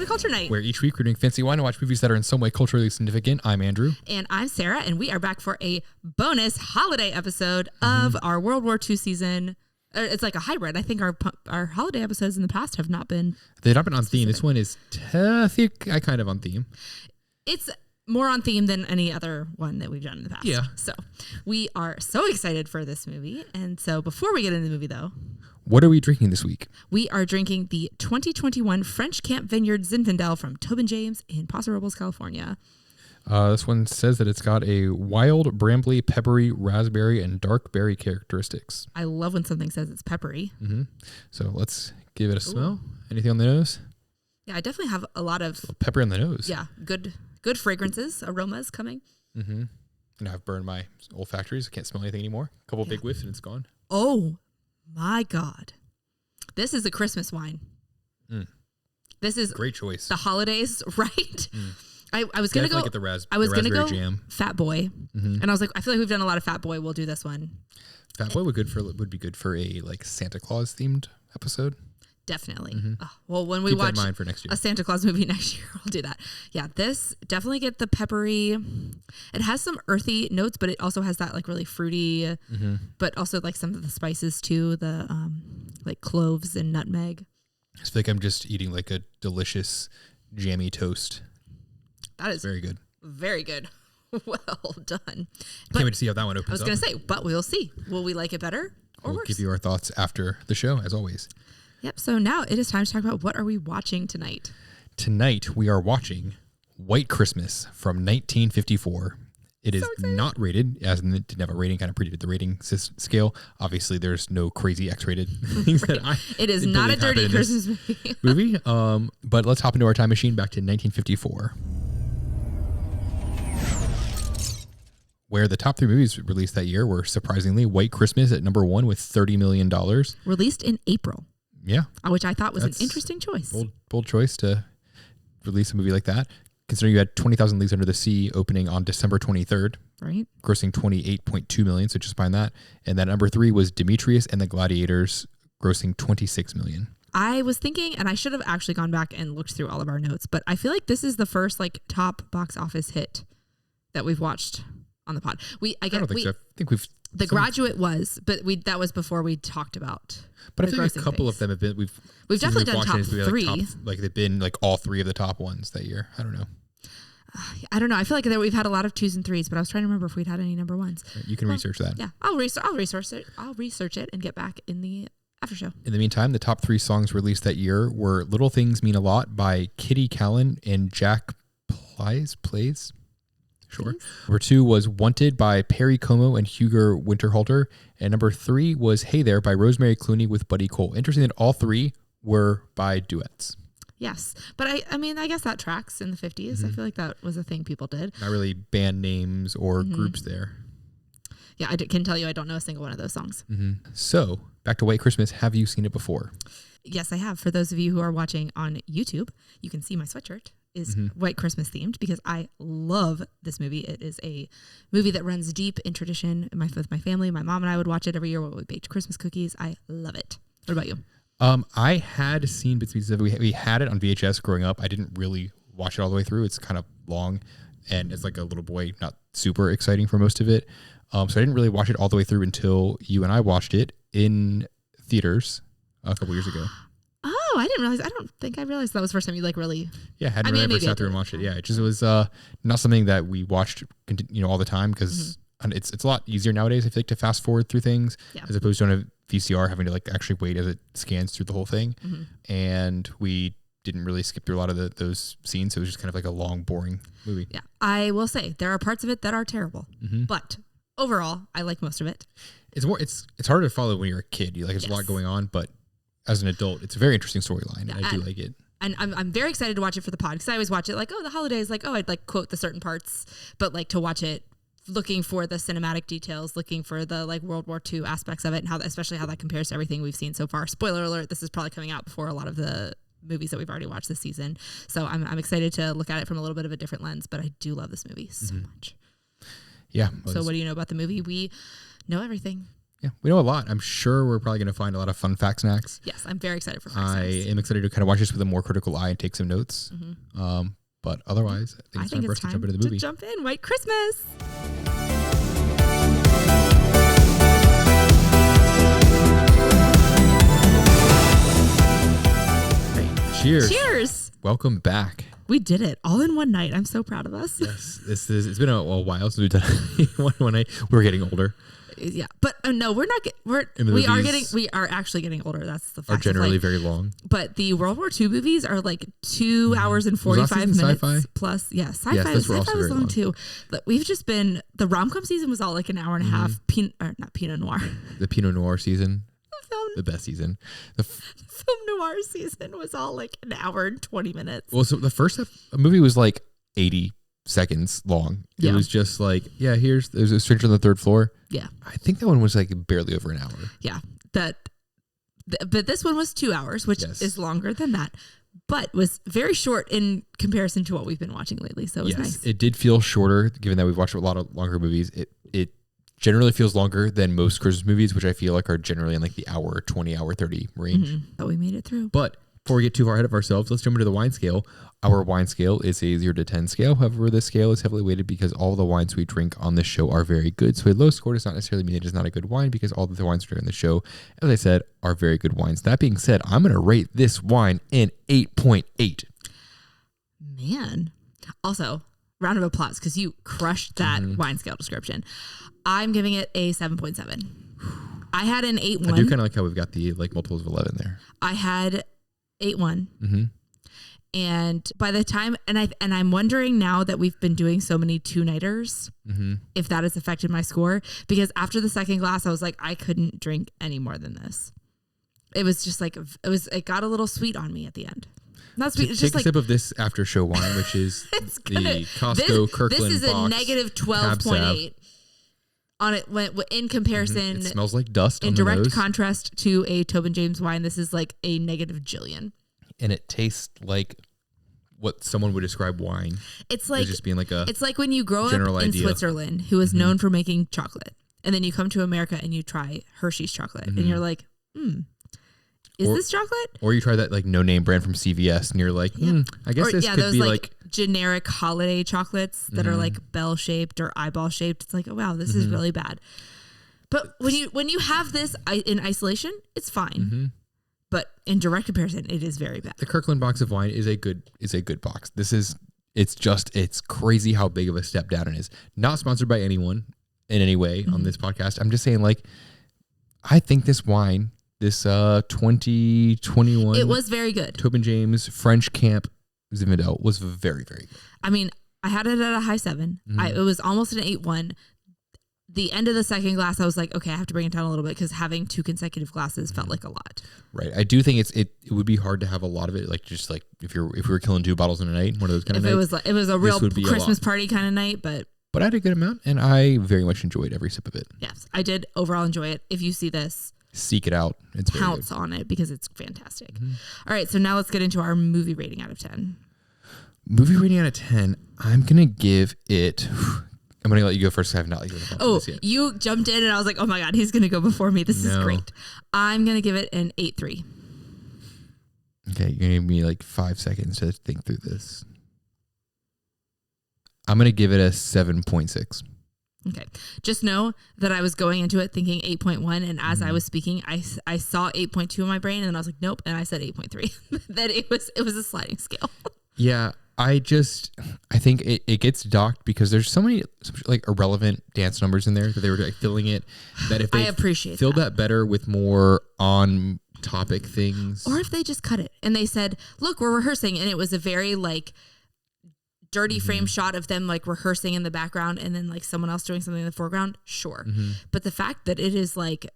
to Culture Night, where each week we're doing fancy wine and watch movies that are in some way culturally significant. I'm Andrew. And I'm Sarah, and we are back for a bonus holiday episode of our World War II season. It's like a hybrid. I think our holiday episodes in the past have not been... They've not been on theme. This one is, I think, kind of on theme. It's more on theme than any other one that we've done in the past. Yeah. So we are so excited for this movie. And so before we get into the movie, though... What are we drinking this week? We are drinking the 2021 French Camp Vineyard Zinfandel from Tobin James in Paso Robles, California. This one says that it's got a wild, brambly, peppery, raspberry, and dark berry characteristics. I love when something says it's peppery. Mm-hmm. So let's give it a smell. Anything on the nose? Yeah, I definitely have a lot of... pepper on the nose. Yeah, good fragrances, aromas coming. Mm-hmm. And I've burned my olfactories. I can't smell anything anymore. A couple big whiffs and it's gone. Oh, my God. This is a Christmas wine. This is... Great choice. The holidays, right? I was going to go... Get I was going to go jam. Fat Boy. Mm-hmm. And I was like, I feel like we've done a lot of Fat Boy. We'll do this one. Fat Boy would be good for a like Santa Claus themed episode. Definitely. Mm-hmm. Well, when we Keep watch that in mind for next year. A Santa Claus movie next year, we'll do that. Yeah, this definitely get the peppery. It has some earthy notes, but it also has that like really fruity, but also like some of the spices too, the like cloves and nutmeg. I feel like I'm just eating like a delicious jammy toast. That is very good. Very good. Well done. Can't wait to see how that one opens up. I was going to say, but we'll see. Will we like it better or we'll worse? Give you our thoughts after the show, as always. Yep. So now it is time to talk about what are we watching tonight. Tonight we are watching White Christmas from 1954. It is not rated, as in it didn't have a rating, kind of predicted the rating scale. Obviously, there's no crazy X-rated things that It is not a dirty Christmas movie. But let's hop into our time machine back to 1954. Where the top three movies released that year were surprisingly White Christmas at number one with $30 million. Released in April. Yeah. Which I thought was an interesting choice. Bold choice to release a movie like that. Considering you had 20,000 Leagues Under the Sea opening on December 23rd. Right. Grossing $28.2 million, so just behind that. And then number three was Demetrius and the Gladiators, grossing $26 million. I was thinking, and I should have actually gone back and looked through all of our notes, but I feel like this is the first like top box office hit that we've watched on the pod. I don't think so. I think we've... The Graduate was, but that was before we talked about. But I think a couple of them have been. We've definitely done top three. Like they've been like all three of the top ones that year. I don't know. I don't know. I feel like we've had a lot of 2s and 3s, but I was trying to remember if we'd had any number 1s. You can research that. Yeah, I'll research it. I'll research it and get back in the after show. In the meantime, the top 3 songs released that year were "Little Things Mean a Lot" by Kitty Callan and Jack Plays. Sure. Number 2 was "Wanted" by Perry Como and Hugo Winterhalter. And number 3 was "Hey There" by Rosemary Clooney with Buddy Cole. Interesting that all 3 were by duets. Yes. But I mean, I guess that tracks in the 50s. I feel like that was a thing people did. Not really band names or groups there. Yeah, I can tell you I don't know a single one of those songs. So, back to White Christmas. Have you seen it before? Yes, I have. For those of you who are watching on YouTube, you can see my sweatshirt is White Christmas themed because I love this movie. It is a movie that runs deep in tradition with my family. My mom and I would watch it every year when we baked Christmas cookies. I love it. What about you? I had seen bits and pieces of it. We had it on VHS growing up. I didn't really watch it all the way through. It's kind of long, and as like a little boy, not super exciting for most of it. So I didn't really watch it all the way through until you and I watched it in theaters a couple years ago. Oh, I didn't realize. I don't think I realized that was the first time you like really. Yeah, hadn't really ever sat through and watched it. Yeah, it just was not something that we watched, all the time because it's a lot easier nowadays. I feel like to fast forward through things as opposed to on a VCR having to like actually wait as it scans through the whole thing. And we didn't really skip through a lot of those scenes, so it was just kind of like a long, boring movie. Yeah, I will say there are parts of it that are terrible, but overall, I like most of it. It's harder to follow when you're a kid. There's a lot going on, but as an adult, it's a very interesting storyline, and I do like it. And I'm very excited to watch it for the pod because I always watch it like, the holidays, like, I'd like quote the certain parts, but like to watch it looking for the cinematic details, looking for the like World War II aspects of it, and especially how that compares to everything we've seen so far. Spoiler alert, this is probably coming out before a lot of the movies that we've already watched this season. So I'm excited to look at it from a little bit of a different lens, but I do love this movie so much. Yeah. So what do you know about the movie? We know everything. we know a lot. I'm sure we're probably going to find a lot of fun fact snacks. Yes, I'm very excited for fact snacks. I am excited to kind of watch this with a more critical eye and take some notes. But otherwise, I think it's time to jump into the movie. Jump in. White Christmas. Hey, cheers. Cheers. Welcome back. We did it all in one night. I'm so proud of us. Yes, it's been a while since we've done one night. We're getting older. Yeah, but no, we are actually getting older. That's the fact. Are generally very long. But the World War II movies are like 2 hours and 45 minutes sci-fi? plus. Yeah, sci-fi was long too. But we've just been, the rom-com season was all like an hour and a half. Not Pinot Noir. The Pinot Noir season. The best season. The film noir season was all like an hour and 20 minutes. Well, so the first movie was like 80 seconds long. It was just like, there's a stranger on the third floor. Yeah. I think that one was like barely over an hour. Yeah. But this one was 2 hours, which is longer than that, but was very short in comparison to what we've been watching lately. So it was nice. It did feel shorter, given that we've watched a lot of longer movies. It generally feels longer than most Christmas movies, which I feel like are generally in like the hour 20, hour 30 range. But we made it through. But before we get too far ahead of ourselves, let's jump into the wine scale. Our wine scale is a 0 to 10 scale. However, this scale is heavily weighted because all the wines we drink on this show are very good. So a low score does not necessarily mean it is not a good wine, because all the wines we drink on the show, as I said, are very good wines. That being said, I'm going to rate this wine an 8.8. Man. Also, round of applause, because you crushed that wine scale description. I'm giving it a 7.7. I had an 8.1. I do kind of like how we've got the like multiples of 11 there. I had 8.1. And by the time, and I'm wondering now that we've been doing so many 2-nighters, if that has affected my score, because after the second glass, I was like, I couldn't drink any more than this. It was just like, it got a little sweet on me at the end. Not sweet. It's take just a sip of this after show wine, which is the Costco Kirkland This is box, a negative 12.8 on it in comparison. It smells like dust in on the nose. direct contrast to a Tobin James wine. This is like a negative jillion. And it tastes like what someone would describe wine. It's like just being like a. It's like when you grow up in Switzerland, who is known for making chocolate, and then you come to America and you try Hershey's chocolate, and you're like, is this chocolate? Or you try that like no name brand from CVS, and you're like, I guess this could be like generic holiday chocolates that are like bell shaped or eyeball shaped. It's like, oh wow, this is really bad. But when you have this in isolation, it's fine. But in direct comparison, it is very bad. The Kirkland box of wine is a good box. It's crazy how big of a step down it is. Not sponsored by anyone in any way on this podcast. I'm just saying, like, I think this wine, this 2021, it was very good. Tobin James French Camp Zinfandel was very, very good. I mean, I had it at a high 7. It was almost an 8.1. The end of the second glass, I was like, okay, I have to bring it down a little bit, because having 2 consecutive glasses felt like a lot. Right. I do think it would be hard to have a lot of it, like just like if we were killing 2 bottles in a night, one of those kind of nights. It was a real Christmas party kind of night, but I had a good amount, and I very much enjoyed every sip of it. Yes, I did overall enjoy it. If you see this, seek it out. It's pounce on it, because it's fantastic. All right, so now let's get into our movie rating out of 10. Movie rating out of 10, I'm gonna give it. I'm going to let you go first. I have not given this yet. You jumped in and I was like, oh my God, he's going to go before me. This is great. I'm going to give it an 8.3. Okay. You're going to give me like 5 seconds to think through this. I'm going to give it a 7.6. Okay. Just know that I was going into it thinking 8.1. And as I was speaking, I saw 8.2 in my brain, and then I was like, nope. And I said 8.3. That it was a sliding scale. Yeah. I think it gets docked because there's so many like irrelevant dance numbers in there that they were like filling it, that if they filled that better with more on topic things, or if they just cut it and they said, look, we're rehearsing, and it was a very like dirty frame shot of them like rehearsing in the background and then like someone else doing something in the foreground. Sure. But the fact that it is like,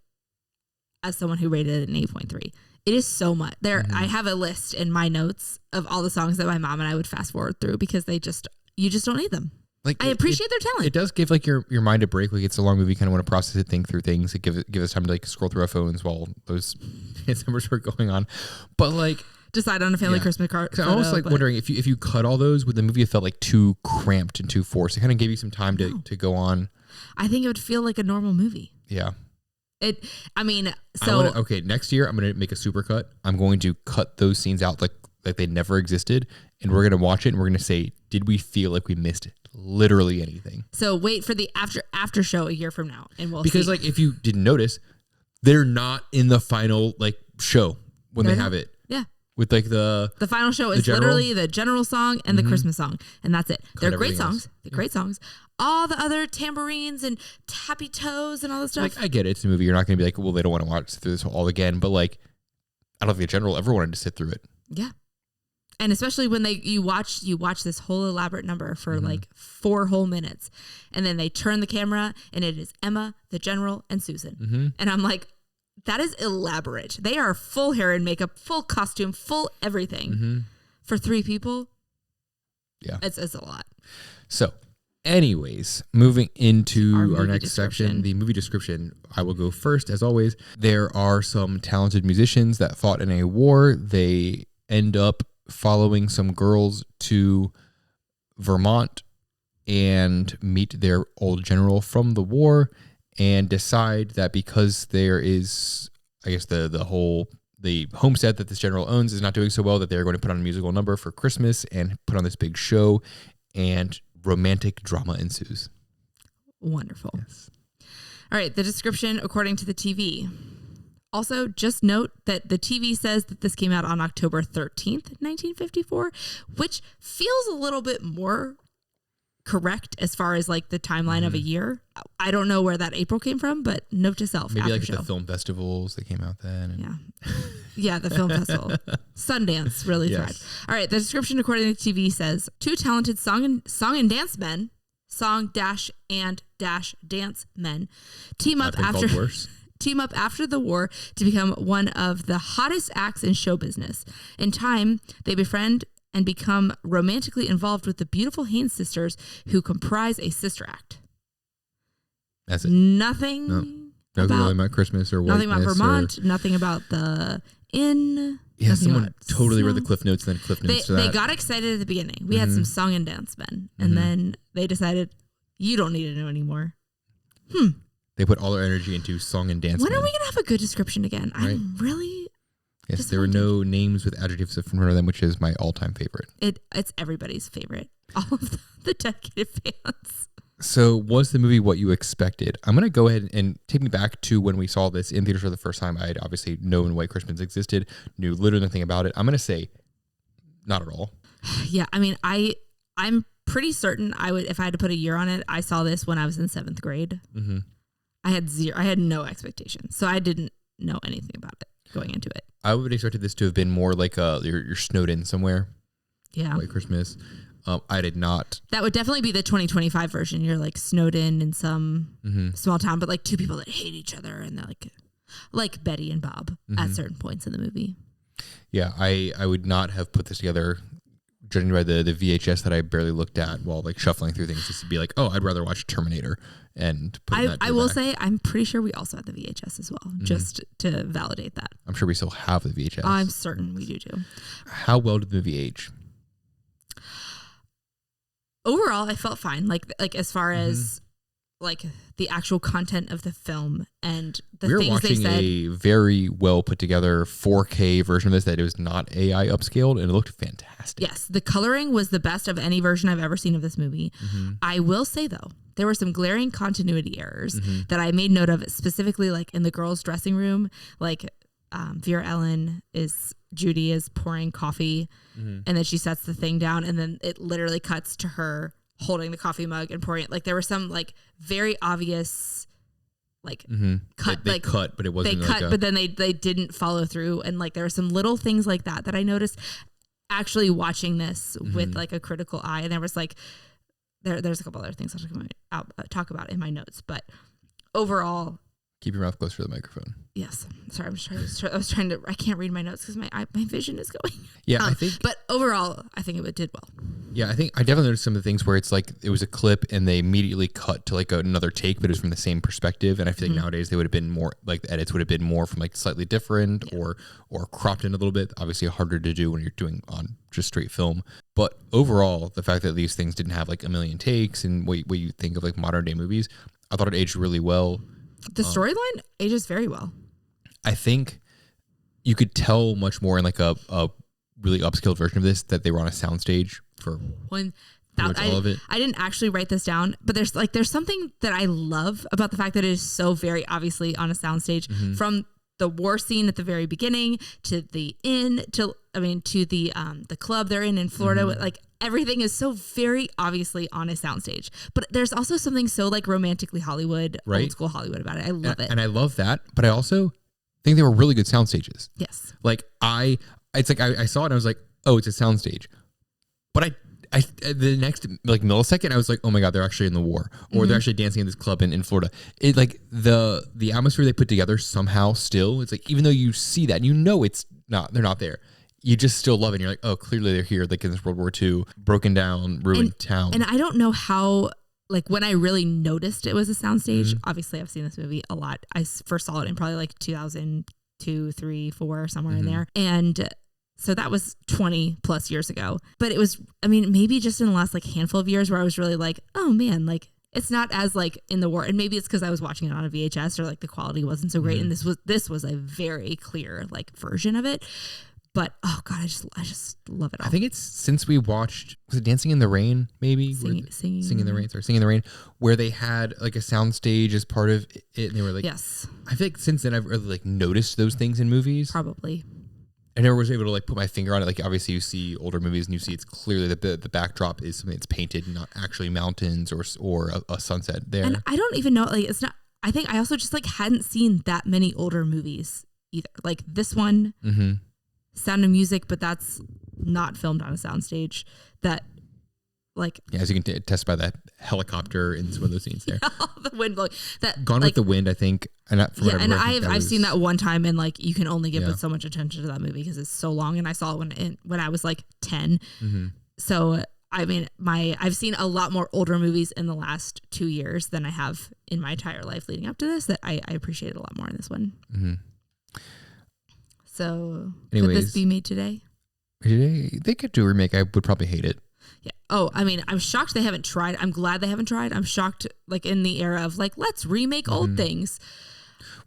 as someone who rated it an 8.3, it is so much there. I have a list in my notes of all the songs that my mom and I would fast forward through, because you just don't need them. Like, I appreciate their talent. It does give like your mind a break. Like, it's a long movie, kind of want to process it, think through things. It give us time to like scroll through our phones while those numbers were going on. But like, decide on a family Christmas card. I'm almost like wondering if you cut all those, would the movie have felt like too cramped and too forced? It kind of gave you some time to go on. I think it would feel like a normal movie. Yeah. I mean, so okay, next year I'm gonna make a super cut. I'm going to cut those scenes out like they never existed, and we're gonna watch it and we're gonna say, did we feel like we missed literally anything? So wait for the after show a year from now, and we'll because see. like if you didn't notice, they're not in the final like show when they have it. Yeah. With like the final show is literally the general song and the Christmas song, and that's it. They're great songs. They're great songs. All the other tambourines and tappy toes and all this stuff. Like I get it, it's a movie. You're not going to be like, well, they don't want to watch through this all again. But like, I don't think in general ever wanted to sit through it. Yeah, and especially when you watch this whole elaborate number for like 4 whole minutes, and then they turn the camera and it is Emma, the general, and Susan, and I'm like, that is elaborate. They are full hair and makeup, full costume, full everything for 3 people. Yeah, it's a lot. So, anyways, moving into our next section, the movie description. I will go first, as always. There are some talented musicians that fought in a war. They end up following some girls to Vermont and meet their old general from the war, and decide that because there is, I guess, the homestead that this general owns is not doing so well, that they're going to put on a musical number for Christmas and put on this big show, and romantic drama ensues. Wonderful. Yes. All right, the description according to the TV. Also, just note that the TV says that this came out on October 13th, 1954, which feels a little bit more correct as far as like the timeline of a year. I don't know where that April came from, but note to self. Maybe like the film festivals, they came out then. Yeah, the film festival. Sundance really thrived. All right, the description according to TV says 2 talented song and dance men, dance men, team up after the war to become one of the hottest acts in show business. In time, they befriend and become romantically involved with the beautiful Haynes sisters, who comprise a sister act. That's it. Nothing about Christmas or nothing about Vermont. Nothing about the inn. Yeah, someone totally read the Cliff Notes, then Cliff Notes to that. They got excited at the beginning. We had some song and dance men, and then they decided, you don't need to know anymore. They put all their energy into song and dance. When are we going to have a good description again? Right? I'm really... Yes, there were no names with adjectives in front of them, which is my all-time favorite. It's everybody's favorite. All of the dedicated fans. So was the movie what you expected? I'm going to go ahead and take me back to when we saw this in theaters for the first time. I had obviously known White Christmas existed, knew literally nothing about it. I'm going to say not at all. Yeah, I mean, I'm pretty certain I would, if I had to put a year on it, I saw this when I was in 7th grade. I had no expectations, so I didn't know anything about it going into it. I would have expected this to have been more like you're snowed in somewhere. Yeah. White Christmas. I did not. That would definitely be the 2025 version. You're like snowed in some small town, but like 2 people that hate each other, and they're like Betty and Bob at certain points in the movie. Yeah, I would not have put this together, judging by the VHS that I barely looked at while like shuffling through things, just to be like, oh, I'd rather watch Terminator. And I will say, I'm pretty sure we also had the VHS as well, just to validate that. I'm sure we still have the VHS. I'm certain we do too. How well did the movie age? Overall, I felt fine. Like as far as like the actual content of the film and the things they said. We were watching a very well put together 4K version of this that it was not AI upscaled, and it looked fantastic. Yes, the coloring was the best of any version I've ever seen of this movie. I will say though, there were some glaring continuity errors that I made note of, specifically like in the girls' dressing room. Like Vera Ellen Judy is pouring coffee, and then she sets the thing down, and then it literally cuts to her holding the coffee mug and pouring it. Like there were some like very obvious like cut, they cut, but it wasn't. They cut, but then they didn't follow through, and like there were some little things like that I noticed actually watching this with like a critical eye. And there was like there's a couple other things I'll talk about in my notes, but overall. Keep your mouth close to the microphone. Yes. Sorry, I can't read my notes because my vision is going. Yeah, I think. But overall, I think it did well. Yeah, I think I definitely noticed some of the things where it's like it was a clip and they immediately cut to like another take, but it was from the same perspective. And I feel like nowadays they would have been more like the edits would have been more from like slightly different or cropped in a little bit. Obviously harder to do when you're doing on just straight film. But overall, the fact that these things didn't have like a million takes and what you think of like modern day movies, I thought it aged really well. The storyline ages very well. I think you could tell much more in like a really upscaled version of this that they were on a soundstage for all of it. I didn't actually write this down, but there's something that I love about the fact that it is so very obviously on a soundstage, from the war scene at the very beginning to the inn to the club they're in Florida. Like everything is so very obviously on a soundstage, but there's also something so like romantically Hollywood, old school Hollywood about it. I love it. And I love that, but I also think they were really good sound stages. Yes. Like I saw it and I was like, oh, it's a soundstage. But the next like millisecond, I was like, oh my God, they're actually in the war, or they're actually dancing in this club in Florida. It like the atmosphere they put together somehow still, it's like, even though you see that, you know, they're not there. You just still love it. And you're like, oh, clearly they're here, like in this World War II, broken down, ruined town. And I don't know how, like when I really noticed it was a soundstage, obviously I've seen this movie a lot. I first saw it in probably like 2002, 3, 4, somewhere in there. And so that was 20 plus years ago. But it was, I mean, maybe just in the last like handful of years where I was really like, oh man, like it's not as like in the war. And maybe it's because I was watching it on a VHS or like the quality wasn't so great. And this was a very clear like version of it. But oh God, I just love it all. I think it's since we watched, was it Dancing in the Rain, maybe? Singing in the Rain, where they had like a soundstage as part of it. And they were like, yes. I feel like since then I've really like noticed those things in movies. Probably. I never was able to like put my finger on it. Like obviously you see older movies and you see it's clearly that the backdrop is something that's painted, not actually mountains or a sunset there. And I don't even know, like it's not, I think I also just like hadn't seen that many older movies either. Like this one, Sound of Music, but that's not filmed on a soundstage. That like, yeah, as you can test by that helicopter in some of those scenes there. The wind blowing. That Gone like, with the Wind, I think. And I've seen that one time, and like you can only give so much attention to that movie because it's so long. And I saw it when I was like 10. So I mean, I've seen a lot more older movies in the last 2 years than I have in my entire life leading up to this. That I appreciate a lot more in this one. So anyways, could this be made today? They could do a remake. I would probably hate it. Yeah. Oh, I mean, I'm shocked they haven't tried. I'm glad they haven't tried. I'm shocked, like in the era of like, let's remake old things.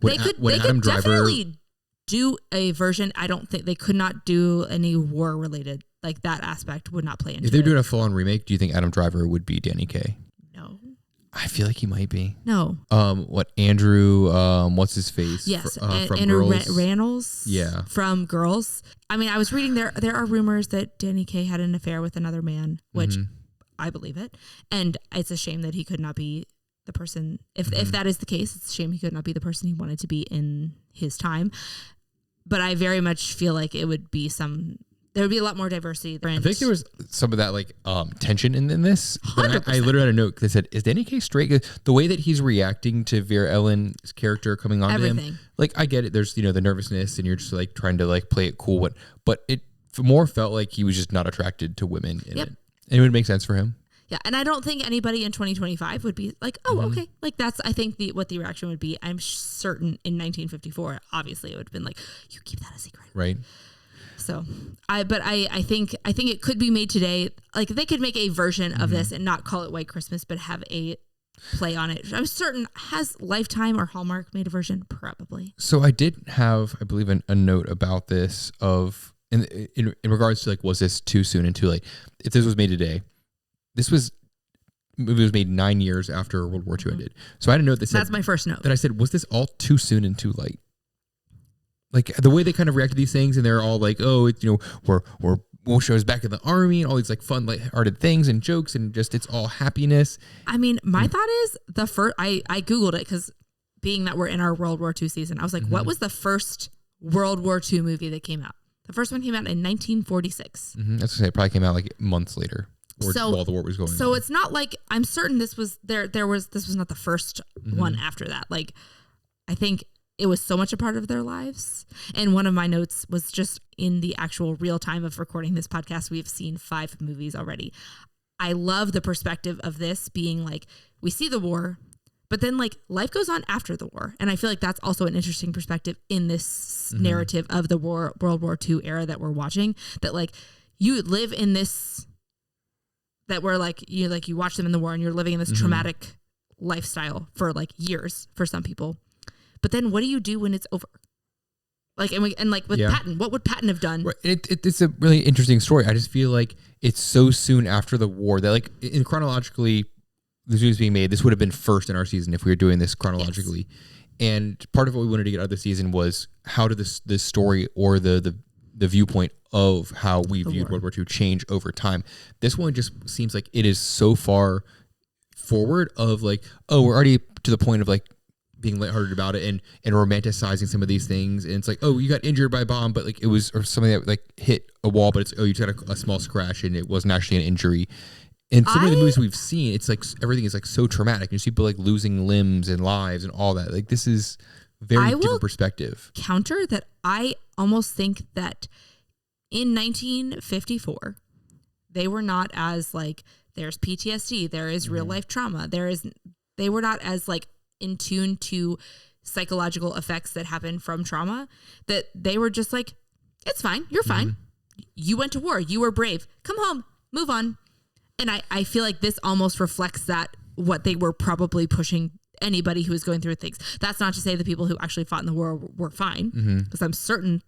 They could definitely do a version. I don't think they could not do any war related, like that aspect would not play into it. If they're doing a full on remake, do you think Adam Driver would be Danny Kaye? No. I feel like he might be. No. What Andrew? What's his face? Yes, from Andrew Girls. Reynolds. Yeah, from Girls. I mean, I was reading there are rumors that Danny Kaye had an affair with another man, which I believe it, and it's a shame that he could not be the person. If that is the case, it's a shame he could not be the person he wanted to be in his time. But I very much feel like it would be there would be a lot more diversity. I think there was some of that like tension in this. But I literally had a note that said, "Is Danny Kaye straight?" The way that he's reacting to Vera Ellen's character coming on to him, like I get it. There's the nervousness, and you're just like trying to like play it cool. But it more felt like he was just not attracted to women in it, and it would make sense for him. Yeah, and I don't think anybody in 2025 would be like, "Oh, okay." Like that's I think what the reaction would be. I'm certain in 1954, obviously it would have been like, "You keep that a secret," right? So I think it could be made today. Like they could make a version of this and not call it White Christmas, but have a play on it. I'm certain has Lifetime or Hallmark made a version? Probably. So I did have, I believe, a note about this of in regards to like, was this too soon and too late? If this was made today, movie was made 9 years after World War II ended. So I had a note that said, that's my first note. That I said, was this all too soon and too late? Like the way they kind of react to these things, and they're all like, "Oh, it's we'll show us back in the army," and all these like fun, lighthearted things and jokes, and just it's all happiness. I mean, my thought is the first. I googled it because being that we're in our World War II season, I was like, "What was the first World War II movie that came out?" The first one came out in 1946. That's what I say. It probably came out like months later, while the war was going. So it's not like I'm certain this was this was not the first one after that. Like, I think. It was so much a part of their lives. And one of my notes was just in the actual real time of recording this podcast, we have seen 5 movies already. I love the perspective of this being like, we see the war, but then like life goes on after the war. And I feel like that's also an interesting perspective in this narrative of the World War II era that we're watching, that like you live in this, that we're like, you watch them in the war and you're living in this traumatic lifestyle for like years for some people. But then what do you do when it's over? Like, and like with Patton, what would Patton have done? Right. It's a really interesting story. I just feel like it's so soon after the war that like in chronologically, this was being made. This would have been first in our season if we were doing this chronologically. Yes. And part of what we wanted to get out of the season was how did this story or the viewpoint of how we viewed World War II change over time. This one just seems like it is so far forward of like, oh, we're already to the point of like being lighthearted about it and romanticizing some of these things. And it's like, oh, you got injured by a bomb, but like it was or something that like hit a wall, but it's, oh, you just got a small scratch and it wasn't actually an injury. And some of the movies we've seen, it's like everything is like so traumatic. You see people like losing limbs and lives and all that. Like this is very different perspective. Counter that I almost think that in 1954, they were not as like, there's PTSD, there is real life trauma, they were not as like in tune to psychological effects that happen from trauma, that they were just like, it's fine, you're fine. You went to war, you were brave, come home, move on. And I feel like this almost reflects that, what they were probably pushing anybody who was going through things. That's not to say the people who actually fought in the war were fine, because I'm certain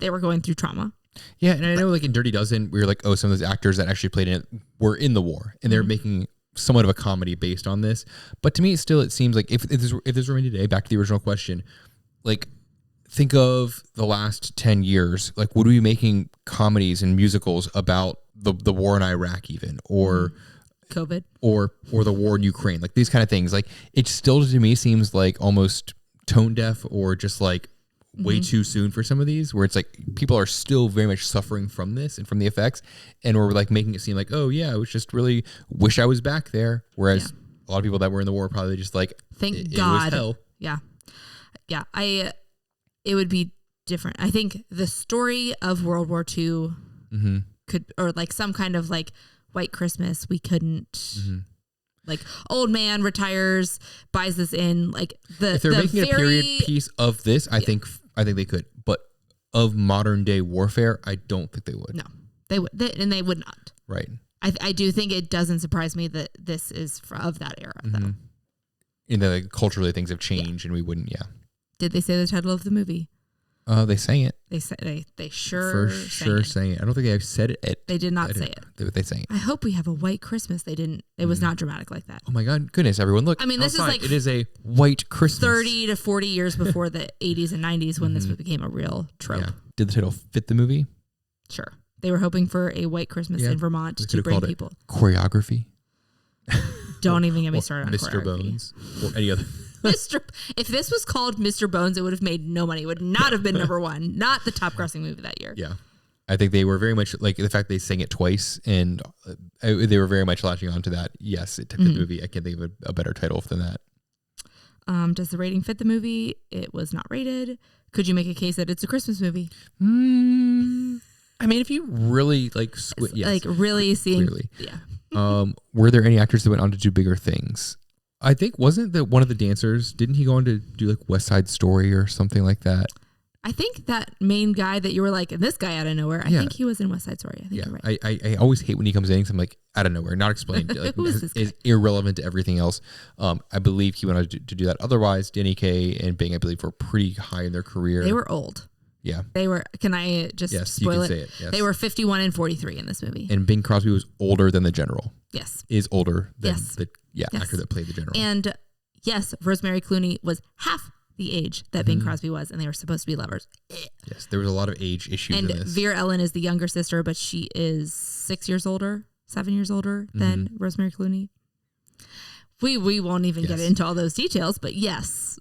they were going through trauma. Yeah, and I know like in Dirty Dozen, we were like, oh, some of those actors that actually played in it were in the war, and they're making somewhat of a comedy based on this. But to me, it seems like if this were made today, back to the original question, like think of the last 10 years, like would we be making comedies and musicals about the war in Iraq even, or COVID, or the war in Ukraine, like these kind of things? Like it still to me seems like almost tone deaf or just like way too soon for some of these, where it's like people are still very much suffering from this and from the effects, and we're like making it seem like, oh yeah, I was just really wish I was back there, whereas a lot of people that were in the war probably just like, thank God. It was hell. Yeah it would be different. I think the story of World War II could, or like some kind of like White Christmas, we couldn't like old man retires, buys this in, like if they're making a period piece of this, I think they could, but of modern day warfare, I don't think they would. No, they would, and they would not. Right. I do think it doesn't surprise me that this is of that era, though. And then like, culturally things have changed, and we wouldn't. Yeah. Did they say the title of the movie? They sang it. They sure sang it. I don't think they've said it. They did not say it. They sang it. I hope we have a White Christmas. They didn't. It was not dramatic like that. Oh my goodness, everyone, look. I mean, this outside. is like it is a White Christmas. 30 to 40 years before the 80s and 90s when this became a real trope. Yeah. Did the title fit the movie? Sure. They were hoping for a White Christmas in Vermont to bring people. Choreography. Don't even get me started on Mr. Bones or any other. If this was called Mr. Bones, it would have made no money. It would not have been number one. Not the top grossing movie that year. Yeah. I think they were very much like the fact they sang it twice, and they were very much latching on to that. Yes, it fit the movie. I can't think of a better title than that. Does the rating fit the movie? It was not rated. Could you make a case that it's a Christmas movie? I mean, if you really like, yes, like really seeing, clearly. Were there any actors that went on to do bigger things? I think wasn't that one of the dancers? Didn't he go on to do like West Side Story or something like that? I think that main guy that you were like, and this guy out of nowhere. I think he was in West Side Story. I think you're right. I always hate when he comes in because I'm like, out of nowhere, not explained. Like, is irrelevant to everything else. I believe he went on to do that. Otherwise, Danny Kaye and Bing, I believe, were pretty high in their career. They were old. Yeah. They were, can I just spoil it? Say it, yes. They were 51 and 43 in this movie. And Bing Crosby was older than the general. Yes. Is older than the actor that played the general. And yes, Rosemary Clooney was half the age that Bing Crosby was, and they were supposed to be lovers. Yes, there was a lot of age issues in this. Vera Ellen is the younger sister, but she is 7 years older than Rosemary Clooney. We won't even get into all those details, but yes.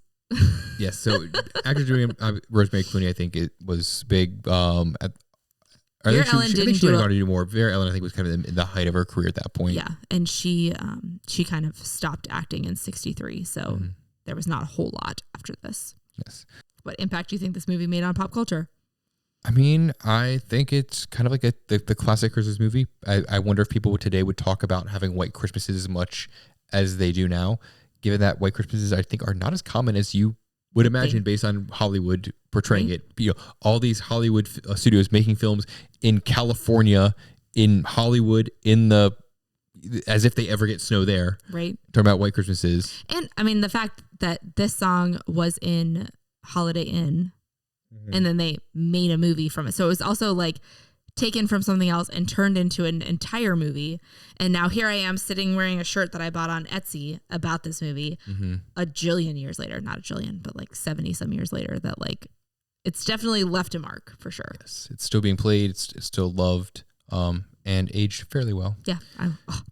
Yes, so actors doing Rosemary Clooney, I think it was big. Vera Ellen didn't she went on to do more. Vera Ellen, I think, was kind of in the height of her career at that point. Yeah, and she kind of stopped acting in 1963, so there was not a whole lot after this. Yes. What impact do you think this movie made on pop culture? I mean, I think it's kind of like the classic Christmas movie. I wonder if people today would talk about having White Christmases as much as they do now, given that White Christmases, I think, are not as common as you would imagine based on Hollywood portraying it. You know, all these Hollywood studios making films in California, in Hollywood, in the as if they ever get snow there. Right. Talking about White Christmases. And I mean, the fact that this song was in Holiday Inn and then they made a movie from it. So it was also like taken from something else and turned into an entire movie. And now here I am sitting wearing a shirt that I bought on Etsy about this movie a jillion years later, not a jillion, but like 70 some years later, that like, it's definitely left a mark for sure. Yes. It's still being played. It's still loved, and aged fairly well. Yeah.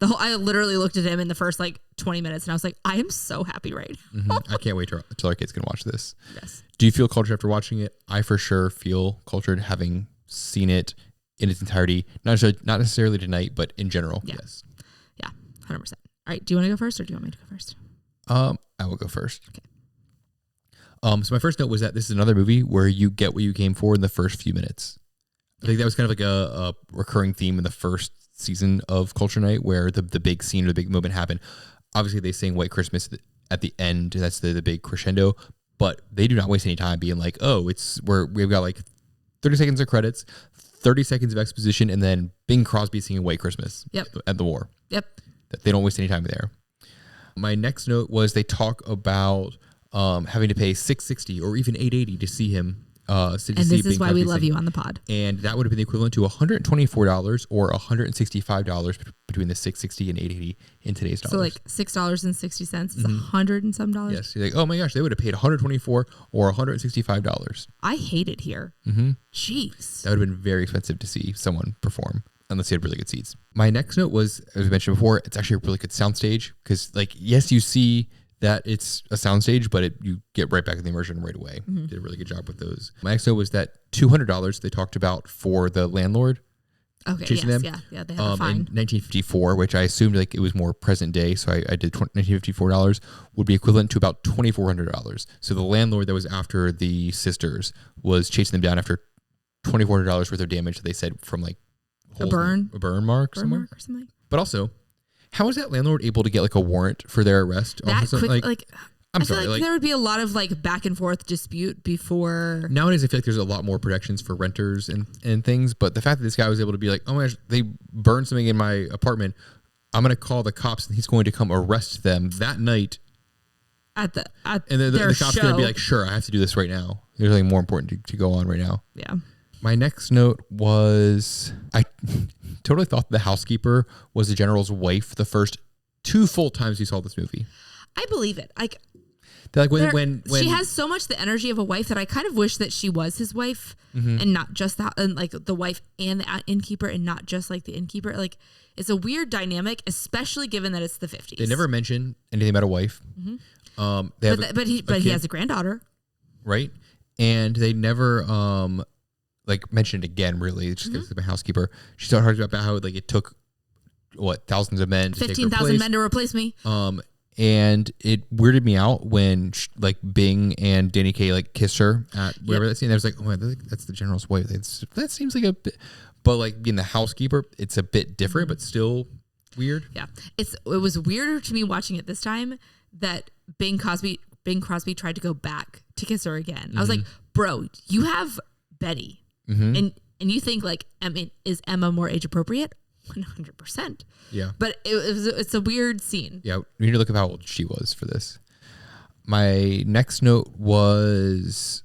I literally looked at him in the first like 20 minutes and I was like, I am so happy right now. I can't wait till our kids can watch this. Yes. Do you feel cultured after watching it? I for sure feel cultured having seen it in its entirety, not necessarily tonight, but in general. Yeah. Yes. Yeah. 100%. All right. Do you want to go first or do you want me to go first? I will go first. Okay. So my first note was that this is another movie where you get what you came for in the first few minutes. I think that was kind of like a recurring theme in the first season of Culture Night, where the big scene or the big moment happened. Obviously, they sing White Christmas at the end. That's the big crescendo. But they do not waste any time being like, oh, we've got like 30 seconds of credits, 30 seconds of exposition, and then Bing Crosby singing White Christmas at the war. Yep. They don't waste any time there. My next note was they talk about having to pay $660 or even $880 to see him. And this is why we love you on the pod. And that would have been the equivalent to $124 or $165 between the $660 and $880 in today's dollars. So like $6.60 is $100 and some dollars. Yes, you're like, oh my gosh, they would have paid $124 or $165. I hate it here. Jeez, that would have been very expensive to see someone perform. Unless you had really good seats. My next note was, as we mentioned before, it's actually a really good soundstage because, like, yes, you see that it's a soundstage, but you get right back in the immersion right away. Did a really good job with those. My next note was that $200 they talked about for the landlord. Okay. Chasing them. Yeah. They have a fine. In 1954, which I assumed like it was more present day, so I did $1954 would be equivalent to about $2,400. So the landlord that was after the sisters was chasing them down after $2,400 worth of damage that they said from like a burn mark somewhere. Or something. But also, how is that landlord able to get like a warrant for their arrest? That quick, I'm I feel sorry. like there would be a lot of like back and forth dispute before. Nowadays, I feel like there's a lot more protections for renters and things. But the fact that this guy was able to be like, oh my gosh, they burned something in my apartment. I'm going to call the cops and he's going to come arrest them that night. And then the cops going to be like, sure, I have to do this right now. There's something more important to go on right now. Yeah. My next note was I totally thought the housekeeper was the general's wife the first 2 full times we saw this movie. I believe it. Like when she has so much the energy of a wife that I kind of wish that she was his wife and not just that, and like the wife and the innkeeper and not just like the innkeeper. Like it's a weird dynamic, especially given that it's the 50s. They never mention anything about a wife. But he has a granddaughter, right? And they never like mentioned it again. Really, it's just because my housekeeper. She started about how like it took thousands of men, 15,000 men to replace me. And it weirded me out when like Bing and Danny Kaye like kissed her at wherever that scene. I was like, oh, that's the general's wife. That seems like a bit, but like being the housekeeper, it's a bit different, but still weird. Yeah, it was weirder to me watching it this time that Bing Crosby tried to go back to kiss her again. I was like, bro, you have Betty, and you think like, I mean, is Emma more age appropriate? 100%. Yeah. But it's a weird scene. Yeah. We need to look at how old she was for this. My next note was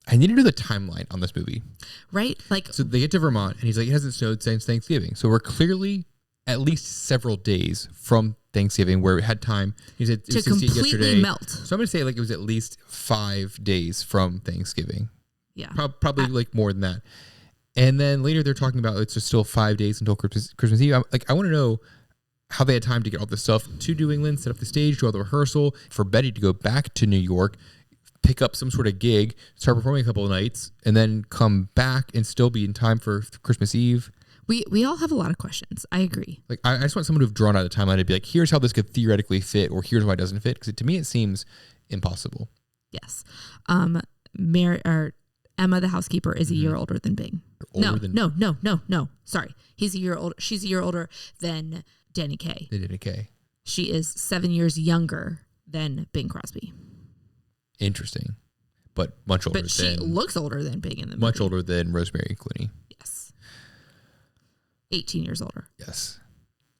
I need to know the timeline on this movie. Right? Like, so they get to Vermont and he's like, it hasn't snowed since Thanksgiving. So we're clearly at least several days from Thanksgiving where we had time. He said it was completely yesterday. Melt. So I'm going to say like it was at least 5 days from Thanksgiving. Yeah. Probably like more than that. And then later they're talking about it's just still 5 days until Christmas Eve. I want to know how they had time to get all this stuff to New England, set up the stage, do all the rehearsal, for Betty to go back to New York, pick up some sort of gig, start performing a couple of nights, and then come back and still be in time for Christmas Eve. We all have a lot of questions. I agree. Like I just want someone to have drawn out a timeline to be like, here's how this could theoretically fit, or here's why it doesn't fit. Because to me, it seems impossible. Yes. Emma, the housekeeper, is a year older than Bing. No. Sorry. He's a year older. She's a year older than Danny Kaye. Danny Kaye. She is 7 years younger than Bing Crosby. Interesting. But much older But she looks older than Bing in the movie. Much older than Rosemary Clooney. Yes. 18 years older. Yes.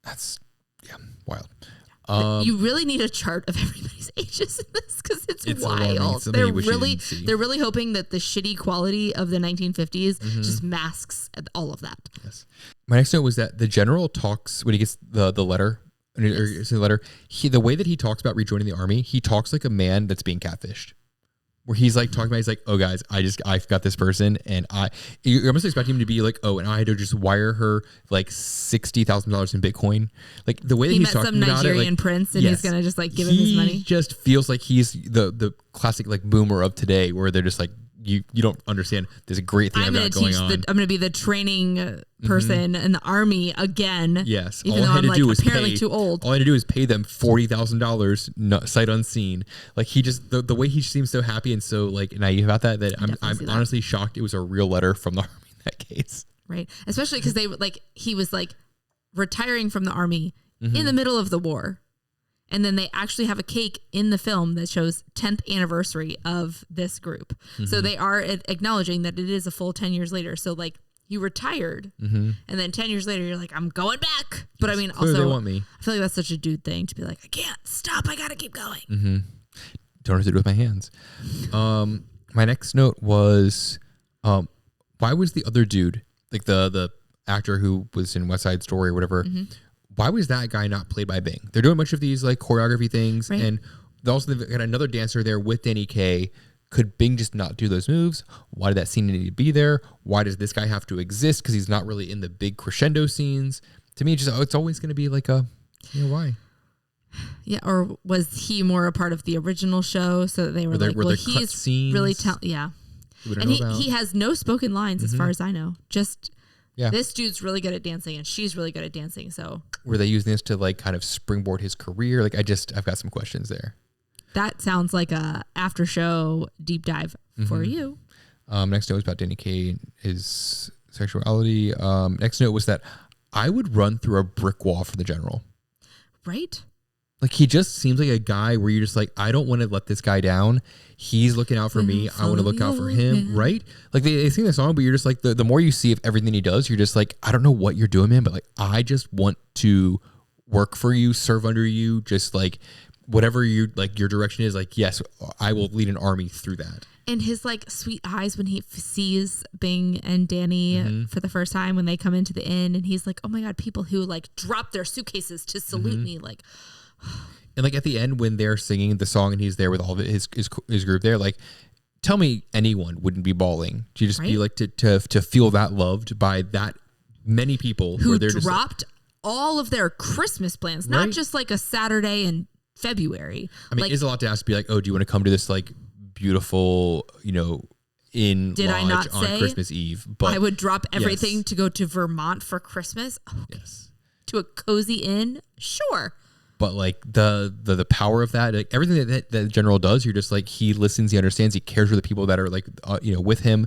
That's Yeah, wild. You really need a chart of everybody's ages in this because it's wild. Alarming. They're really hoping that the shitty quality of the 1950s just masks all of that. Yes. My next note was that the general talks when he gets the letter. The letter. The way that he talks about rejoining the army, he talks like a man that's being catfished. Where he's like talking about, he's like, oh guys, I've got this person, and you're almost expecting him to be like, oh, and I had to just wire her like $60,000 in Bitcoin. Like the way that he's talking about it, some Nigerian prince, and he's gonna just like give him his money. He just feels like he's the classic like boomer of today, where they're just like, you don't understand. There's a great thing I've got going on. I'm gonna be the training person in the army again. Yes, even though I'm like apparently too old. All I had to do is pay them $40,000 sight unseen. Like he just the way he seems so happy and so like naive about that I'm honestly shocked it was a real letter from the army in that case. Right, especially because he was like retiring from the army in the middle of the war. And then they actually have a cake in the film that shows 10th anniversary of this group. So they are acknowledging that it is a full 10 years later. So like you retired and then 10 years later, you're like, I'm going back. But I mean, also they want me. I feel like that's such a dude thing to be like, I can't stop. I got to keep going. Don't know what to do with my hands. My next note was, why was the other dude, like the actor who was in West Side Story or whatever, why was that guy not played by Bing? They're doing a bunch of these like choreography things, and they've got another dancer there with Danny Kaye. Could Bing just not do those moves? Why did that scene need to be there? Why does this guy have to exist? Because he's not really in the big crescendo scenes. To me, it's always going to be like why? Yeah, or was he more a part of the original show? So they were he's really yeah. And he has no spoken lines as far as I know. Just. Yeah. This dude's really good at dancing and she's really good at dancing. So were they using this to like kind of springboard his career? Like I've got some questions there. That sounds like a after show deep dive for you. Next note was about Danny Kaye and his sexuality. Next note was that I would run through a brick wall for the general. Right? Like he just seems like a guy where you're just like, I don't want to let this guy down. He's looking out for me. I want to look out for him. Right? Like they sing the song, but you're just like the more you see of everything he does, you're just like, I don't know what you're doing, man, but like I just want to work for you, serve under you, just like whatever you like your direction is. Like, yes, I will lead an army through that. And his like sweet eyes when he sees Bing and Danny for the first time when they come into the inn, and he's like, oh my God, people who like drop their suitcases to salute me, like. And like at the end when they're singing the song and he's there with all of his group there, like tell me anyone wouldn't be bawling. Do you just be like to feel that loved by that many people who dropped all of their Christmas plans, not just like a Saturday in February. I mean, like, it's a lot to ask to be like, oh, do you want to come to this like beautiful, in lodge on Christmas Eve? But I would drop everything to go to Vermont for Christmas. Oh, yes. To a cozy inn. Sure. But like the power of that, like everything that the general does, you're just like, he listens, he understands, he cares for the people that are like, with him,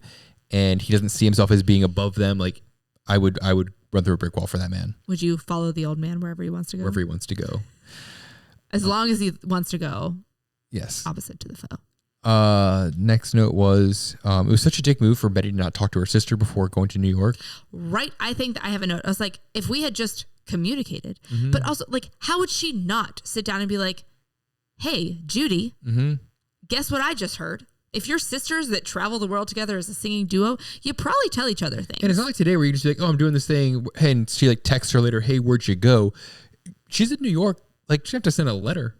and he doesn't see himself as being above them. Like I would run through a brick wall for that man. Would you follow the old man wherever he wants to go? Wherever he wants to go. As long as he wants to go. Yes. Opposite to the foe. Next note was, it was such a dick move for Betty to not talk to her sister before going to New York. Right. I think that I have a note. I was like, if we had just communicated, but also like, how would she not sit down and be like, hey, Judy, guess what I just heard? If you're sisters that travel the world together as a singing duo, you probably tell each other things. And it's not like today where you just be like, oh, I'm doing this thing. And she like texts her later, hey, where'd you go? She's in New York. Like she have to send a letter.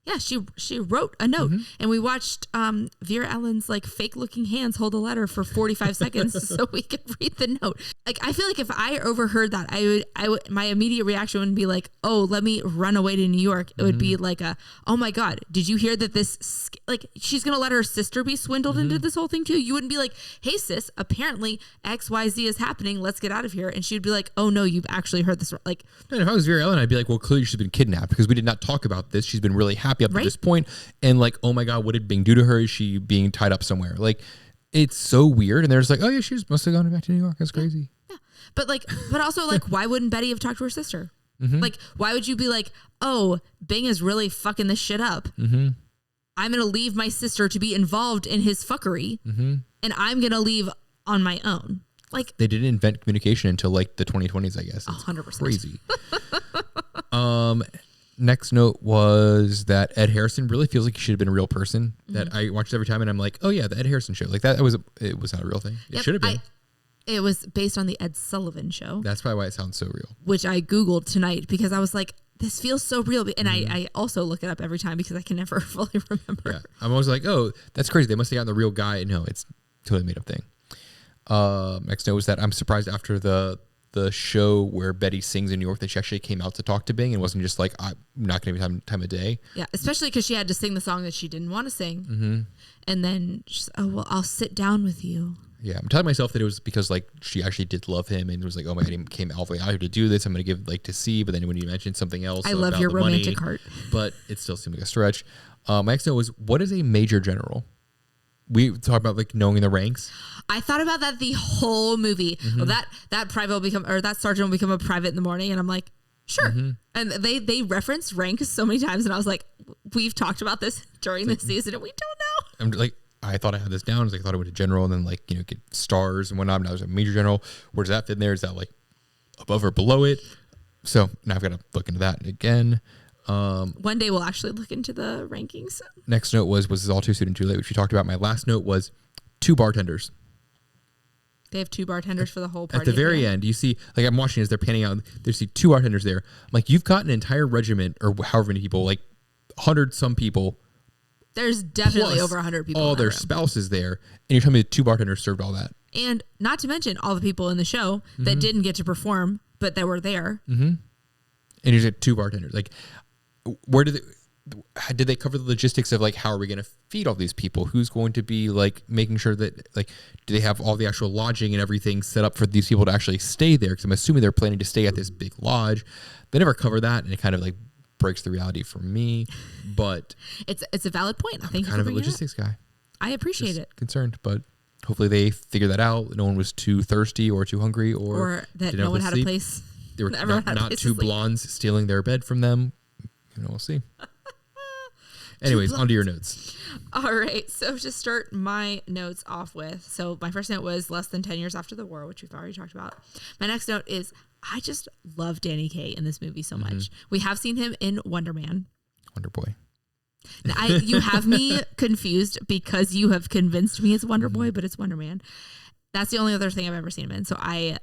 Yeah, she wrote a note, and we watched Vera Ellen's like fake looking hands hold a letter for 45 seconds so we could read the note. Like I feel like if I overheard that, I would my immediate reaction wouldn't be like, oh, let me run away to New York. It would be like oh my God, did you hear that this, like she's gonna let her sister be swindled into this whole thing too? You wouldn't be like, hey sis, apparently XYZ is happening, let's get out of here. And she'd be like, oh no, you've actually heard this. Like, and if I was Vera Ellen, I'd be like, well, clearly she's been kidnapped because we did not talk about this. She's been really happy up to this point, and like, oh my God, what did Bing do to her? Is she being tied up somewhere? Like, it's so weird. And they're just like, oh yeah, she must have gone back to New York. That's crazy. Yeah. But also like, why wouldn't Betty have talked to her sister? Like, why would you be like, oh, Bing is really fucking this shit up. I'm gonna leave my sister to be involved in his fuckery, and I'm gonna leave on my own. Like, they didn't invent communication until like the 2020s, I guess. 100%. Crazy. Next note was that Ed Harrison really feels like he should have been a real person. That I watched every time, and I'm like, oh yeah, the Ed Harrison show. Like it was not a real thing. It should have been. It was based on the Ed Sullivan Show. That's probably why it sounds so real. Which I Googled tonight because I was like, this feels so real. And I also look it up every time because I can never fully remember. Yeah. I'm always like, oh, that's crazy. They must have gotten the real guy. No, it's totally made up thing. Next note was that I'm surprised after the show where Betty sings in New York that she actually came out to talk to Bing and wasn't just like, I'm not going to be time of day. Yeah, especially because she had to sing the song that she didn't want to sing. And then, well, I'll sit down with you. Yeah, I'm telling myself that it was because like she actually did love him and was like, oh my God, he came all the way out here to do this. I'm going to give like to see. But then when you mentioned something else, I love your romantic heart. But it still seemed like a stretch. My next note was, what is a major general? We talk about like knowing the ranks. I thought about that the whole movie. Well, that private will become, or that sergeant will become a private in the morning, and I'm like, sure. And they reference rank so many times, and I was like, we've talked about this during this season, and we don't know. I'm like, I thought I had this down. I was like, I thought I went to general, and then like get stars and whatnot. Now there's a major general. Where does that fit in there? Is that like above or below it? So now I've got to look into that again. One day we'll actually look into the rankings. Next note was this all too soon and too late, which we talked about. My last note was 2 bartenders. They have 2 bartenders for the whole party. At the very end, you see, like I'm watching as they're panning out, they see 2 bartenders there. I'm like, you've got an entire regiment or however many people, like 100 some people. There's definitely over 100 people. All their spouses there. And you're telling me 2 bartenders served all that. And not to mention all the people in the show that didn't get to perform, but that were there. And you said 2 bartenders. Like, where did they cover the logistics of like, how are we going to feed all these people? Who's going to be like making sure that like, do they have all the actual lodging and everything set up for these people to actually stay there? Because I'm assuming they're planning to stay at this big lodge. They never cover that. And it kind of like breaks the reality for me, but it's a valid point. I'm kind of a logistics guy. I appreciate it. Concerned, but hopefully they figure that out. No one was too thirsty or too hungry, or that no one had a place. They were not 2 blondes stealing their bed from them. We'll see. Anyways, onto your notes. All right. So to start my notes off with, so my first note was less than 10 years after the war, which we've already talked about. My next note is I just love Danny Kaye in this movie so much. We have seen him in Wonder Man. Wonder Boy. Now, you have me confused because you have convinced me it's Wonder Boy, but it's Wonder Man. That's the only other thing I've ever seen him in. So I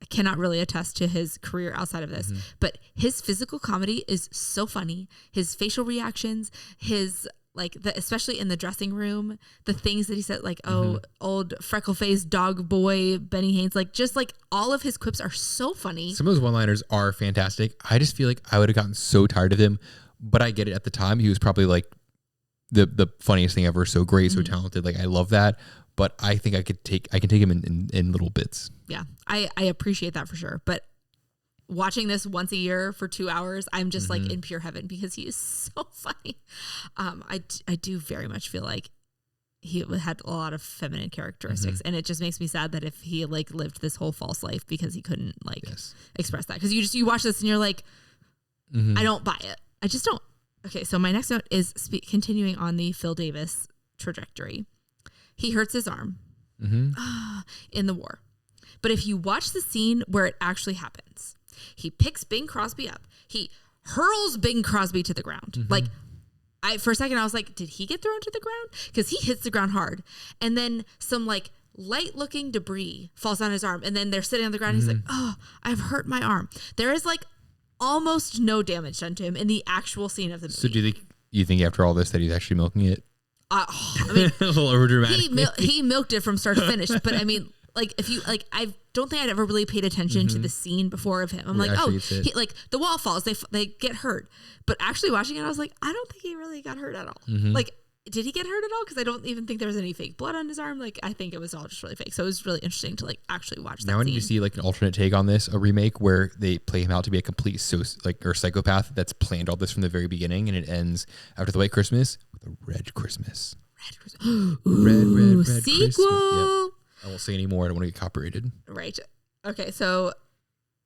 cannot really attest to his career outside of this, but his physical comedy is so funny. His facial reactions, his especially in the dressing room, the things that he said, like, oh, old freckle-faced dog boy, Benny Haynes, like just like all of his quips are so funny. Some of those one-liners are fantastic. I just feel like I would have gotten so tired of him, but I get it. At the time, he was probably like the funniest thing ever. So great, so talented. Like I love that. But I think I can take him in little bits. Yeah, I appreciate that for sure. But watching this once a year for 2 hours, I'm just like in pure heaven because he is so funny. I do very much feel like he had a lot of feminine characteristics, and it just makes me sad that if he like lived this whole false life because he couldn't express that. Because you watch this and you're like, I don't buy it. I just don't. Okay, so my next note is continuing on the Phil Davis trajectory. He hurts his arm in the war. But if you watch the scene where it actually happens, he picks Bing Crosby up. He hurls Bing Crosby to the ground. Like, for a second, I was like, did he get thrown to the ground? Because he hits the ground hard. And then some like light-looking debris falls on his arm. And then they're sitting on the ground. And he's like, oh, I've hurt my arm. There is like almost no damage done to him in the actual scene of the movie. So do you think after all this that he's actually milking it? I mean, a little overdramatic. He milked it from start to finish. But I mean, like if you like, I don't think I'd ever really paid attention to the scene before of him. I'm like, oh, he, like the wall falls, they get hurt. But actually watching it, I was like, I don't think he really got hurt at all. Like, did he get hurt at all? Because I don't even think there was any fake blood on his arm. Like, I think it was all just really fake. So it was really interesting to like actually watch that. Now, when you see like an alternate take on this, a remake where they play him out to be a complete psychopath that's planned all this from the very beginning, and it ends after the White Christmas with a Red Christmas. Red sequel. Christmas. Yep. I won't say any more. I don't want to get copyrighted. Right. Okay. So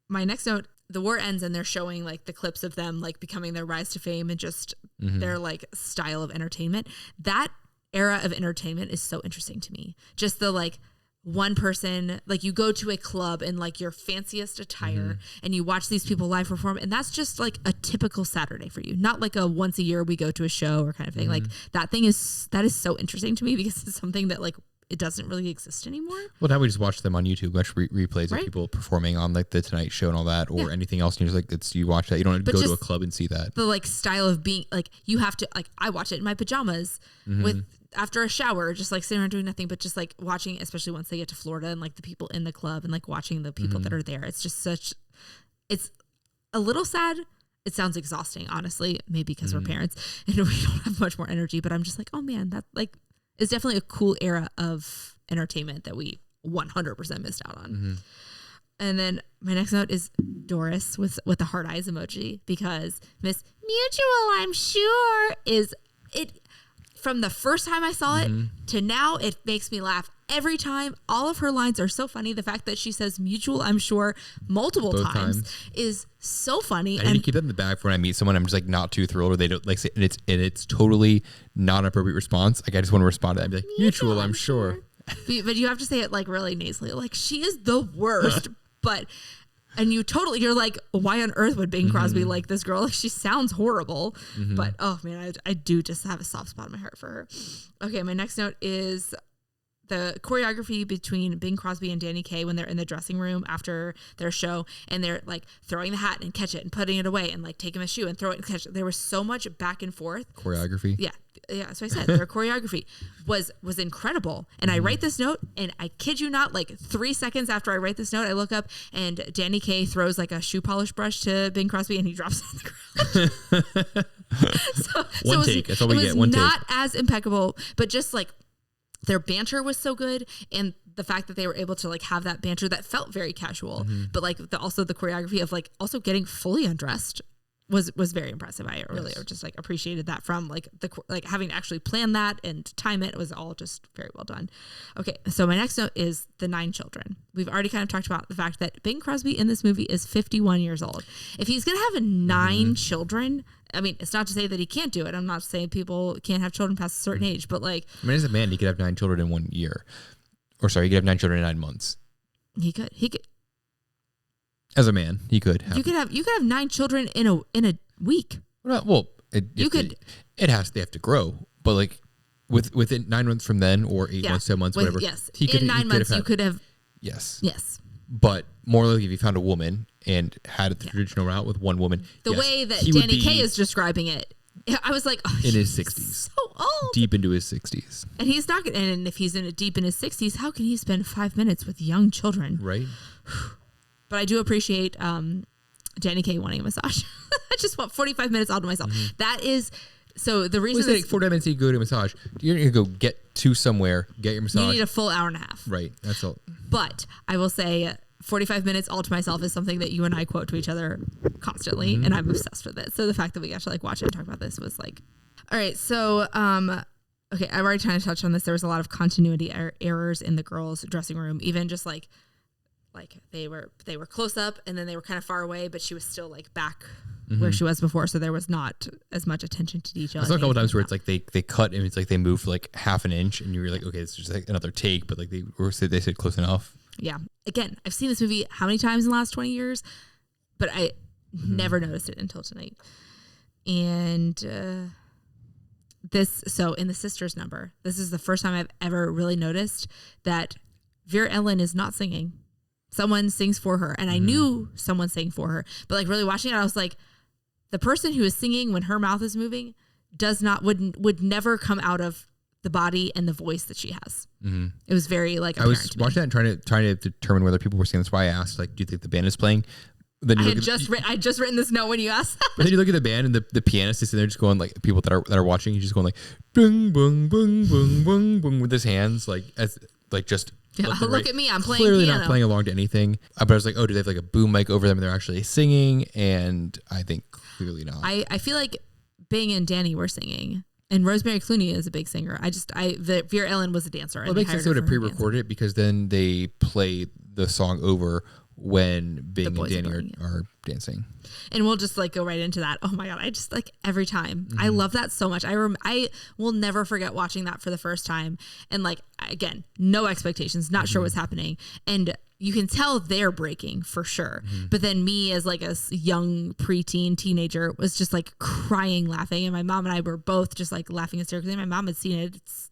my next note, the war ends and they're showing like the clips of them like becoming their rise to fame and just their like style of entertainment. That era of entertainment is so interesting to me. Just the like one person, like you go to a club in like your fanciest attire and you watch these people live perform, and that's just like a typical Saturday for you, not like a once a year we go to a show or kind of thing. Like that is so interesting to me because it's something that like it doesn't really exist anymore. Well, now we just watch them on YouTube, watch replays of people performing on like the Tonight Show and all that, or anything else. And you're just like, you watch that. You don't have to go to a club and see that. The like style of being like, you have to like, I watch it in my pajamas with after a shower, just like sitting around doing nothing, but just like watching, especially once they get to Florida and like the people in the club and like watching the people that are there. It's just it's a little sad. It sounds exhausting, honestly, maybe because we're parents and we don't have much more energy, but I'm just like, oh man, that like is definitely a cool era of entertainment that we 100% missed out on. And then my next note is Doris with the heart eyes emoji, because Miss Mutual, I'm sure, is it. From the first time I saw it to now, it makes me laugh every time. All of her lines are so funny. The fact that she says mutual, I'm sure, multiple times is so funny. I need to keep that in the bag for when I meet someone I'm just like not too thrilled, or they don't like say, and it's totally not an appropriate response. Like I just want to respond to that and be like, mutual, I'm sure. But you have to say it like really nasally. Like she is the worst, but... And you're like, why on earth would Bing Crosby like this girl? Like, she sounds horrible. But, oh, man, I do just have a soft spot in my heart for her. Okay, my next note is the choreography between Bing Crosby and Danny Kaye when they're in the dressing room after their show. And they're, like, throwing the hat and catch it and putting it away and, like, taking a shoe and throw it and catch it. There was so much back and forth. Choreography? Yeah. So I said their choreography was incredible. And I write this note, and I kid you not, like 3 seconds after I write this note, I look up and Danny Kaye throws like a shoe polish brush to Bing Crosby and he drops it on the ground. One take. That's all we get. One take. Not as impeccable, but just like their banter was so good, and the fact that they were able to like have that banter that felt very casual, but like also the choreography of like also getting fully undressed was very impressive. I really just like appreciated that from like having to actually plan that and time it was all just very well done. Okay, so my next note is the 9 children. We've already kind of talked about the fact that Bing Crosby in this movie is 51 years old. If he's gonna have 9 children, I mean, it's not to say that he can't do it. I'm not saying people can't have children past a certain age, but like, I mean, as a man, he could have 9 children in 1 year, or sorry, he could have 9 children in 9 months. He could. As a man, he could have. You could have 9 children in a week. Well, they have to grow, but like within 9 months from then, or 8 months, 10 months, whatever. Yes, in 9 months you could have. Yes. Yes. But more likely, if you found a woman and had it the traditional route with one woman, the way that Danny Kaye is describing it, I was like, oh, in his 60s, so old, deep into his 60s, and he's not. And if he's deep in his 60s, how can he spend 5 minutes with young children? Right. But I do appreciate Danny Kaye wanting a massage. I just want 45 minutes all to myself. That is so the reason. Well, 45 minutes you go to a massage. You're gonna go get to somewhere, get your massage. You need a full hour and a half. Right. That's all. But I will say 45 minutes all to myself is something that you and I quote to each other constantly, and I'm obsessed with it. So the fact that we got to like watch it and talk about this was like, all right. So okay, I've already kind of touched on this. There was a lot of continuity errors in the girls' dressing room, even just like they were close up and then they were kind of far away, but she was still like back where she was before. So there was not as much attention to detail. I saw a couple times where it's like they cut and it's like they moved like half an inch and you were like, okay, it's just like another take, but like they said close enough. Yeah. Again, I've seen this movie how many times in the last 20 years, but I never noticed it until tonight. And so in the sisters number, this is the first time I've ever really noticed that Vera Ellen is not singing. Someone sings for her. And I knew someone sang for her. But like really watching it, I was like, the person who is singing when her mouth is moving would never come out of the body and the voice that she has. It was very like I was watching that and trying to determine whether people were singing. That's why I asked, like, do you think the band is playing? Then I had just written this note when you asked that. But then you look at the band and the pianist is sitting there just going like, people that are watching, he's just going like boom boom boom boom boom boom with his hands like as like just. Yeah, look at me, I'm playing clearly piano. Not playing along to anything. But I was like, oh, do they have like a boom mic over them and they're actually singing? And I think clearly not. I feel like Bing and Danny were singing. And Rosemary Clooney is a big singer. Vera Ellen was a dancer. Well, it makes sense they would have pre-recorded it because then they play the song over when Bing and boys are Danny burning are dancing. And we'll just like go right into that. Oh my God. I just like every time I love that so much. I will never forget watching that for the first time. And like, again, no expectations, not sure what's happening. And you can tell they're breaking for sure. But then me as like a young preteen teenager was just like crying, laughing. And my mom and I were both just like laughing hysterically. My mom had seen it. It's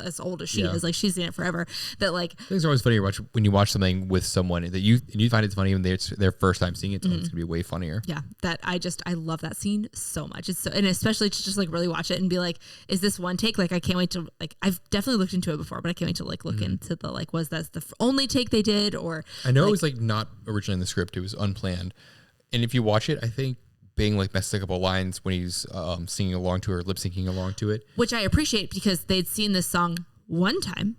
as old as she is, like she's seen it forever. That like, Things are always funny when you watch something with someone that you find it's funny when it's their first time seeing it. So it's gonna be way funnier. Yeah, that I love that scene so much. It's so, and especially to just like really watch it and be like, is this one take? Like I can't wait to like, I've definitely looked into it before, but I can't wait to like look into the like, was that the only take they did? Or I know like, it was like not originally in the script; it was unplanned. And if you watch it, I think Bing like messed a couple lines when he's singing along to it or lip syncing along to it, which I appreciate because they'd seen this song one time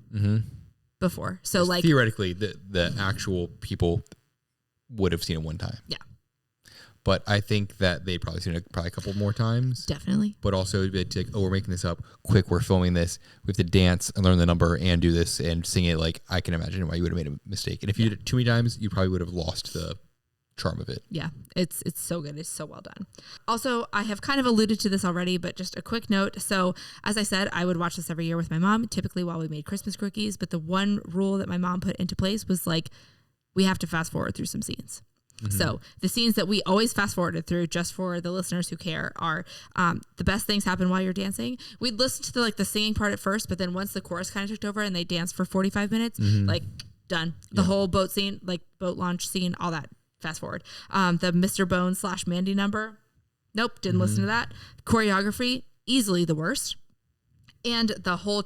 before. So like theoretically the actual people would have seen it one time. Yeah. But I think that they'd probably seen it probably a couple more times. Definitely. But also it'd be like, oh, we're making this up. Quick, we're filming this. We have to dance and learn the number and do this and sing it. Like I can imagine why you would have made a mistake. And if you did it too many times, you probably would have lost the charm of it. Yeah, it's so good. It's so well done. Also, I have kind of alluded to this already, but just a quick note. So as I said, I would watch this every year with my mom, typically while we made Christmas cookies. But the one rule that my mom put into place was like, we have to fast forward through some scenes. So the scenes that we always fast forwarded through, just for the listeners who care, are the best things happen while you're dancing. We'd listen to the singing part at first, but then once the chorus kind of took over and they danced for 45 minutes, like done. The whole boat scene, like boat launch scene, all that. Fast forward. The Mr. Bones / Mandy number. Nope. Didn't listen to that. Choreography, easily the worst. And the whole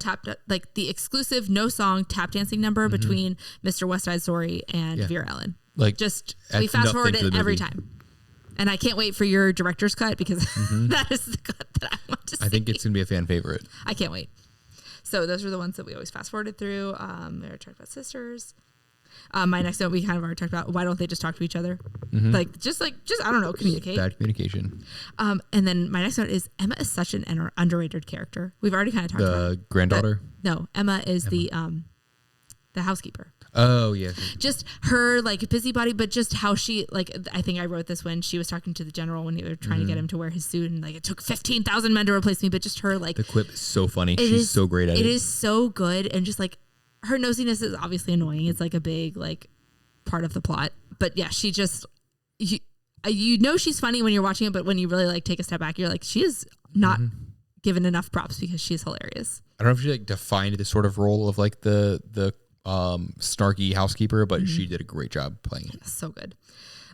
like the exclusive no song tap dancing number between Mr. West Side Story and Vera Ellen. Like just we fast forward it every time. And I can't wait for your director's cut because that is the cut that I want to see. I think it's gonna be a fan favorite. I can't wait. So those are the ones that we always fast forwarded through. We already talked about sisters. My next note, we kind of already talked about, why don't they just talk to each other? Like, just I don't know, communicate. Bad communication. And then my next note is Emma is such an underrated character. We've already kind of talked about the granddaughter. No, Emma is the housekeeper. Oh yeah. Just her like busybody, but just how she like. I think I wrote this when she was talking to the general when they were trying to get him to wear his suit, and like it took 15,000 men to replace me. But just her like the quip is so funny. She's so great at it. It is so good, and just like her nosiness is obviously annoying. It's like a big like part of the plot. But yeah, she just you know she's funny when you're watching it, but when you really like take a step back, you're like, she is not given enough props because she's hilarious. I don't know if she like defined the sort of role of like the snarky housekeeper, but she did a great job playing it. So good.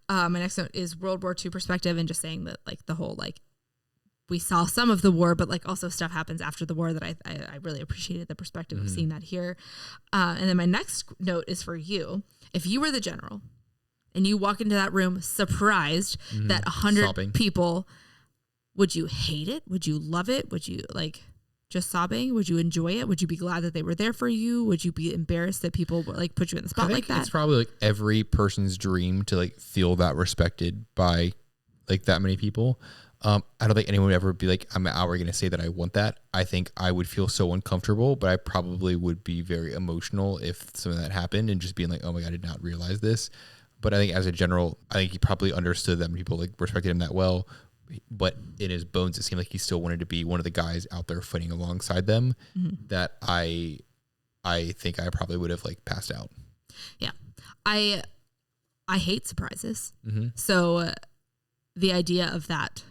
My next note is World War II perspective, and just saying that like the whole like we saw some of the war, but like also stuff happens after the war that I really appreciated the perspective of seeing that here. And then my next note is for you. If you were the general and you walk into that room surprised that 100 people, would you hate it? Would you love it? Would you like just sobbing? Would you enjoy it? Would you be glad that they were there for you? Would you be embarrassed that people like put you in the spot like that? It's probably like every person's dream to like feel that respected by like that many people. I don't think anyone would ever be like, I'm going to say that I want that. I think I would feel so uncomfortable, but I probably would be very emotional if something that happened and just being like, oh my God, I did not realize this. But I think as a general, I think he probably understood that people like respected him that well. But in his bones, it seemed like he still wanted to be one of the guys out there fighting alongside them. That I think I probably would have like passed out. Yeah, I hate surprises. So the idea of that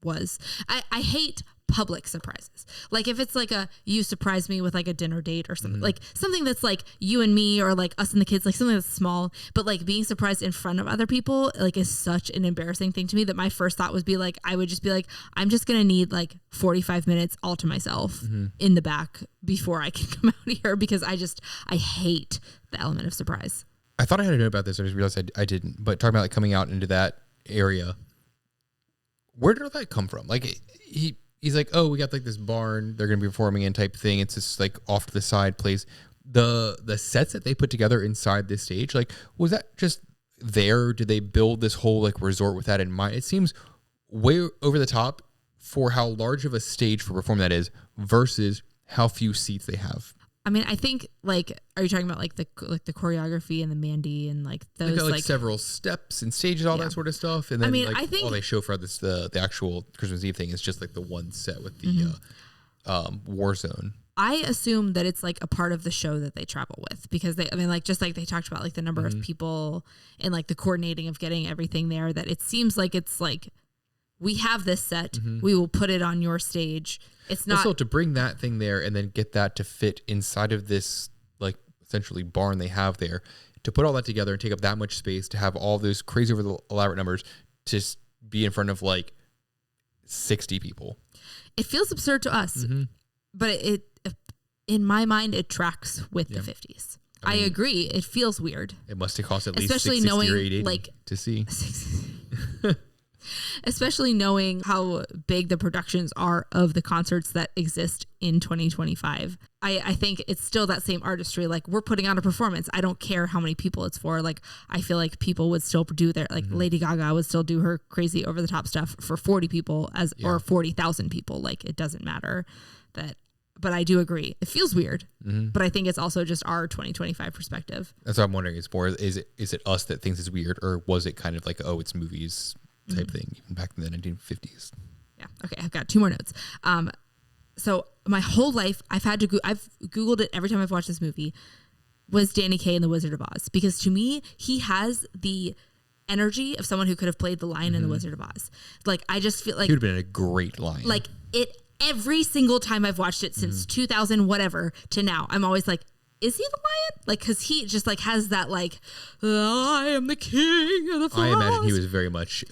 was I hate public surprises. Like if it's like you surprise me with like a dinner date or something, like something that's like you and me or like us and the kids, like something that's small, but like being surprised in front of other people like is such an embarrassing thing to me that my first thought would be like, I would just be like, I'm just going to need like 45 minutes all to myself in the back before I can come out here, because I hate the element of surprise. I thought I had a note about this. I just realized I didn't, but talking about like coming out into that area, where did all that come from? Like he's like, oh, we got like this barn they're going to be performing in type thing. It's just like off to the side place. The sets that they put together inside this stage, like, was that just there? Did they build this whole like resort with that in mind? It seems way over the top for how large of a stage for performing that is versus how few seats they have. I mean, I think like, are you talking about like the choreography and the Mandy and like those they got like several steps and stages, all that sort of stuff. And then I think all they show for this the actual Christmas Eve thing is just like the one set with the war zone. I assume that it's like a part of the show that they travel with because just like they talked about like the number of people and like the coordinating of getting everything there, that it seems like it's like, we have this set, we will put it on your stage. It's not also to bring that thing there and then get that to fit inside of this like essentially barn they have there, to put all that together and take up that much space, to have all those crazy over the elaborate numbers, to be in front of like 60 people. It feels absurd to us, but it in my mind it tracks with the 50s. I agree. It feels weird. It must have cost at least especially knowing or 880 like to see. Especially knowing how big the productions are of the concerts that exist in 2025. I think it's still that same artistry. Like, we're putting on a performance. I don't care how many people it's for. Like, I feel like people would still do their, like Lady Gaga would still do her crazy over the top stuff for 40 people or 40,000 people. Like, it doesn't matter that. But I do agree. It feels weird, but I think it's also just our 2025 perspective. That's what I'm wondering. It's more, is it us that thinks it's weird, or was it kind of like, oh, it's movies type thing, even back in the 1950s? Yeah. Okay. I've got 2 more notes. So my whole life, I've Googled it every time I've watched this movie, was Danny Kaye in The Wizard of Oz, because to me, he has the energy of someone who could have played the lion in The Wizard of Oz. Like, I just feel like he would have been a great lion. Like, every single time I've watched it since 2000 whatever to now, I'm always like, is he the lion? Like, because he just like has that like, I am the king of the forest. I imagine he was very much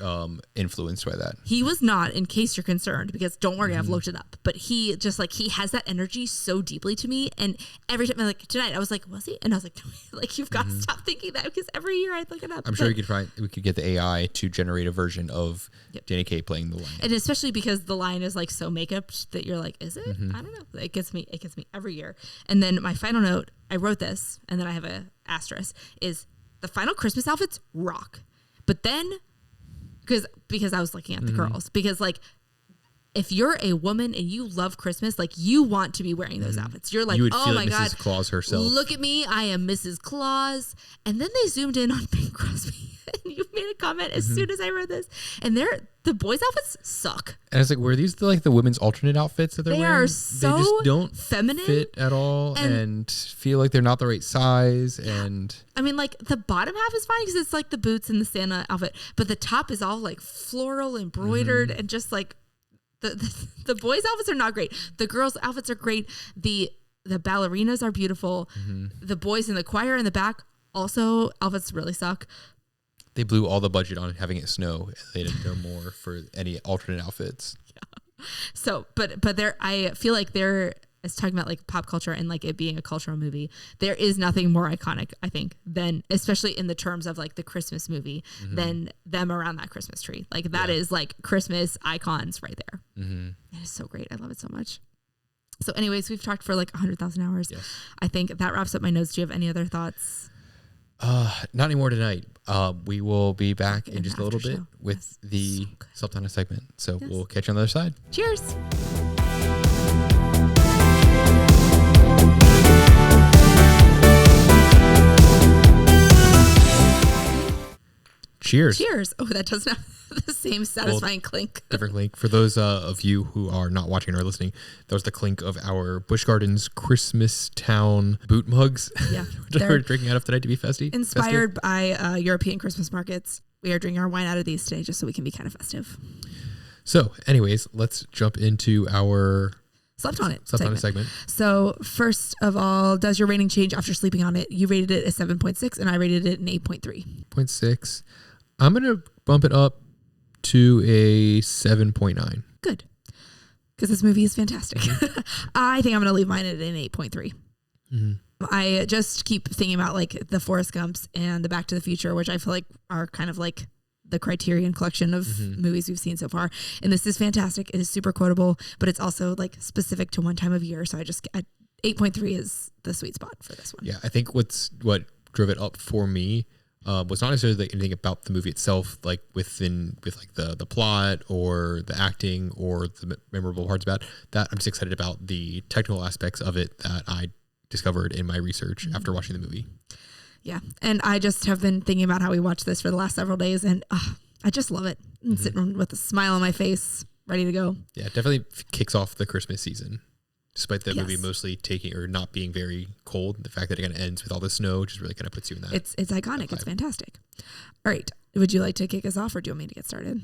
influenced by that. He was not, in case you're concerned, because don't worry, I've looked it up. But he just like, he has that energy so deeply to me. And every time, like tonight, I was like, was he? And I was like, like, you've got to stop thinking that, because every year I'd look it up. I'm sure we could get the AI to generate a version of Danny Kaye playing the lion. And especially because the lion is like so makeup that you're like, is it? I don't know. It gets me every year. And then my final note, I wrote this, and then I have a asterisk, is the final Christmas outfits rock. But then, because I was looking at the girls, because like, if you're a woman and you love Christmas, like, you want to be wearing those outfits. You're like, oh my God, Mrs. Claus herself. Look at me, I am Mrs. Claus. And then they zoomed in on Bing Crosby. And you made a comment as soon as I read this. And the boys' outfits suck. And I was like, were these the women's alternate outfits that they're wearing? They are so they just don't feminine, fit at all, and feel like they're not the right size. And I mean, like, the bottom half is fine because it's like the boots and the Santa outfit, but the top is all like floral embroidered and just like the boys' outfits are not great. The girls' outfits are great. The ballerinas are beautiful. The boys in the choir in the back also outfits really suck. They blew all the budget on having it snow. They didn't know more for any alternate outfits. Yeah. So, but I feel like it's talking about like pop culture and like it being a cultural movie. There is nothing more iconic, I think, than, especially in the terms of like the Christmas movie, than them around that Christmas tree. Like, that is like Christmas icons right there. It is so great. I love it so much. So anyways, we've talked for like 100,000 hours. Yes. I think that wraps up my notes. Do you have any other thoughts? Not anymore tonight. We will be back in just a little bit with the Sultana segment. So we'll catch you on the other side. Cheers. Cheers. Cheers. Oh, that doesn't have the same satisfying clink. Different clink. For those of you who are not watching or listening, that was the clink of our Busch Gardens Christmas Town boot mugs. Yeah. We're drinking out of tonight to be festive. Inspired by European Christmas markets. We are drinking our wine out of these today just so we can be kind of festive. So anyways, let's jump into our Slept on it segment. So first of all, does your rating change after sleeping on it? You rated it a 7.6 and I rated it an 8.3. 0.6. I'm going to bump it up to a 7.9. Good. Because this movie is fantastic. I think I'm going to leave mine at an 8.3. I just keep thinking about like the Forrest Gumps and the Back to the Future, which I feel like are kind of like the Criterion collection of movies we've seen so far. And this is fantastic. It is super quotable, but it's also like specific to one time of year. So 8.3 is the sweet spot for this one. Yeah. I think what drove it up for me was not necessarily like anything about the movie itself, like with like the plot or the acting or the memorable parts about that. I'm just excited about the technical aspects of it that I discovered in my research after watching the movie. Yeah. And I just have been thinking about how we watched this for the last several days, and I just love it. And sitting with a smile on my face, ready to go. Yeah, it definitely kicks off the Christmas season. Despite the movie mostly taking or not being very cold, the fact that it kind of ends with all the snow just really kind of puts you in that. It's iconic. It's fantastic. All right. Would you like to kick us off, or do you want me to get started?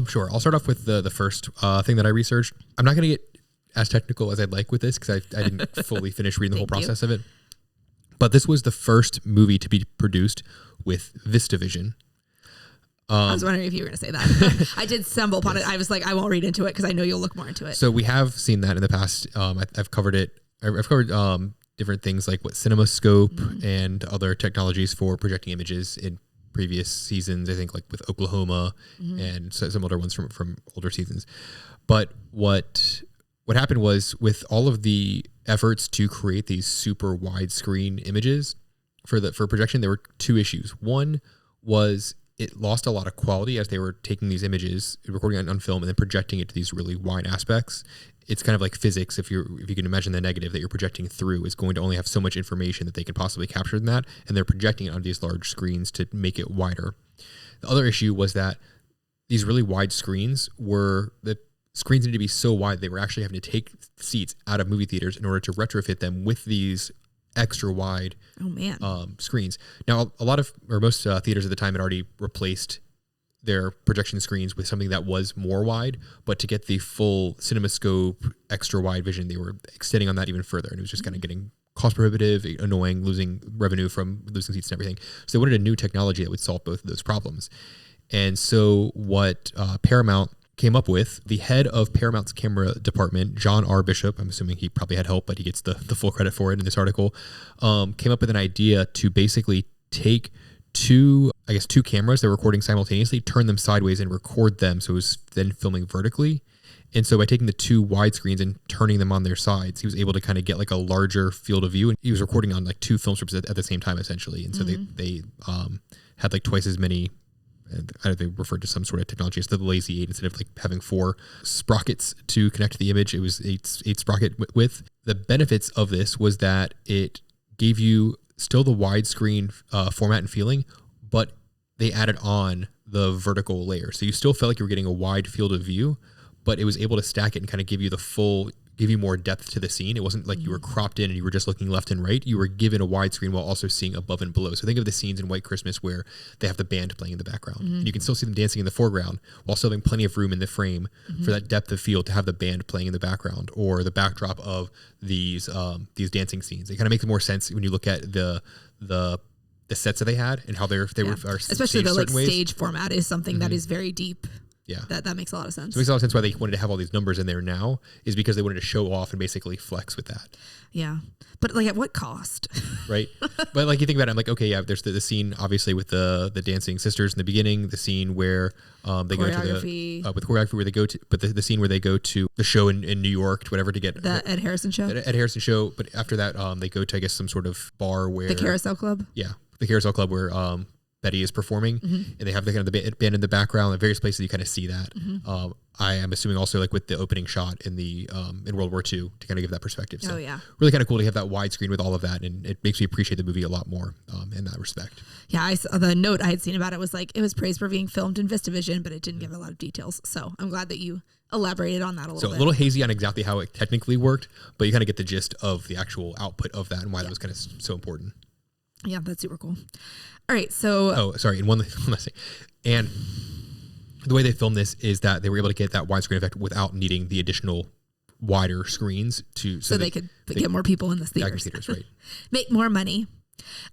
Sure. I'll start off with the first thing that I researched. I'm not going to get as technical as I'd like with this because I didn't fully finish reading the whole process of it. But this was the first movie to be produced with VistaVision. I was wondering if you were going to say that. I did stumble upon it. I was like, I won't read into it because I know you'll look more into it. So we have seen that in the past. I've covered it. I've covered different things like what CinemaScope and other technologies for projecting images in previous seasons. I think like with Oklahoma and some other ones from older seasons. But what happened was with all of the efforts to create these super widescreen images for projection, there were two issues. One was it lost a lot of quality as they were taking these images, recording on film, and then projecting it to these really wide aspects. It's kind of like physics. If you can imagine the negative that you're projecting through is going to only have so much information that they can possibly capture in that, and they're projecting it on these large screens to make it wider. The other issue was that these really wide screens the screens needed to be so wide they were actually having to take seats out of movie theaters in order to retrofit them with these extra wide screens. Now, most theaters at the time had already replaced their projection screens with something that was more wide, but to get the full CinemaScope extra wide vision, they were extending on that even further, and it was just kind of getting cost prohibitive, annoying, losing revenue from losing seats and everything. So they wanted a new technology that would solve both of those problems. And so what Paramount came up with, the head of Paramount's camera department, John R. Bishop, I'm assuming he probably had help, but he gets the full credit for it in this article, came up with an idea to basically take two cameras that were recording simultaneously, turn them sideways and record them. So it was then filming vertically. And so by taking the two wide screens and turning them on their sides, he was able to kind of get like a larger field of view. And he was recording on like two film strips at the same time, essentially. And so they had like twice as many, they referred to some sort of technology as the lazy 8. Instead of like having 4 sprockets to connect to the image, it was 8 sprocket width. The benefits of this was that it gave you still the widescreen format and feeling, but they added on the vertical layer. So you still felt like you were getting a wide field of view, but it was able to stack it and kind of give you more depth to the scene. It wasn't like you were cropped in and you were just looking left and right. You were given a widescreen while also seeing above and below. So think of the scenes in White Christmas where they have the band playing in the background. And you can still see them dancing in the foreground while still having plenty of room in the frame for that depth of field to have the band playing in the background, or the backdrop of these dancing scenes. It kind of makes more sense when you look at the sets that they had and how they were especially the like stage format is something that is very deep. Yeah, that makes a lot of sense. So it makes a lot of sense why they wanted to have all these numbers in there now, is because they wanted to show off and basically flex with that. Yeah, but like at what cost? Right. But like you think about it, I'm like, okay, yeah, there's the scene obviously with the dancing sisters in the beginning, the scene where they go to the with choreography where they go to, but the scene where they go to the show in New York, whatever, to get the Ed Harrison show. Ed Harrison show, but after that, they go to, I guess, some sort of bar where the Carousel Club. Yeah, the Carousel Club where Betty is performing, and they have the kind of the band in the background. At various places you kind of see that. I am assuming also like with the opening shot in the in World War II to kind of give that perspective. So really kind of cool to have that widescreen with all of that, and it makes me appreciate the movie a lot more in that respect. Yeah, the note I had seen about it was like it was praised for being filmed in VistaVision, but it didn't give a lot of details. So I'm glad that you elaborated on that a little bit. So a little hazy on exactly how it technically worked, but you kind of get the gist of the actual output of that and why that was kind of so important. Yeah, that's super cool. All right, so... and one last thing. And the way they filmed this is that they were able to get that widescreen effect without needing the additional wider screens so they could get more people in the theaters. Right. Make more money.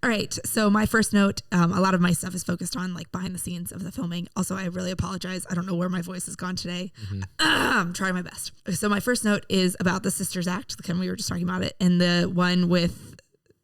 All right, so my first note, a lot of my stuff is focused on like behind the scenes of the filming. Also, I really apologize. I don't know where my voice has gone today. I'm trying my best. So my first note is about the Sisters Act, we were just talking about it, and the one with...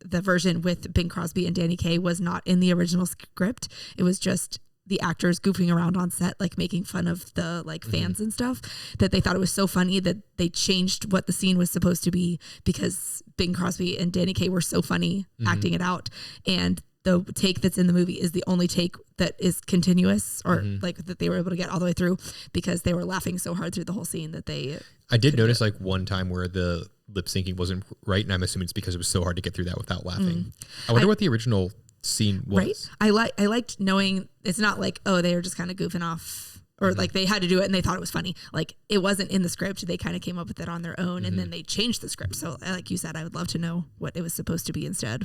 the version with Bing Crosby and Danny Kaye was not in the original script. It was just the actors goofing around on set, like making fun of the like fans and stuff, that they thought it was so funny that they changed what the scene was supposed to be because Bing Crosby and Danny Kaye were so funny acting it out. And the take that's in the movie is the only take that is continuous or like that they were able to get all the way through because they were laughing so hard through the whole scene that they... I did notice like one time where the lip syncing wasn't right, and I'm assuming it's because it was so hard to get through that without laughing. I wonder what the original scene was. Right. I liked knowing it's not like, oh, they were just kind of goofing off, or like they had to do it and they thought it was funny. Like it wasn't in the script. They kind of came up with it on their own, and then they changed the script. So like you said, I would love to know what it was supposed to be instead.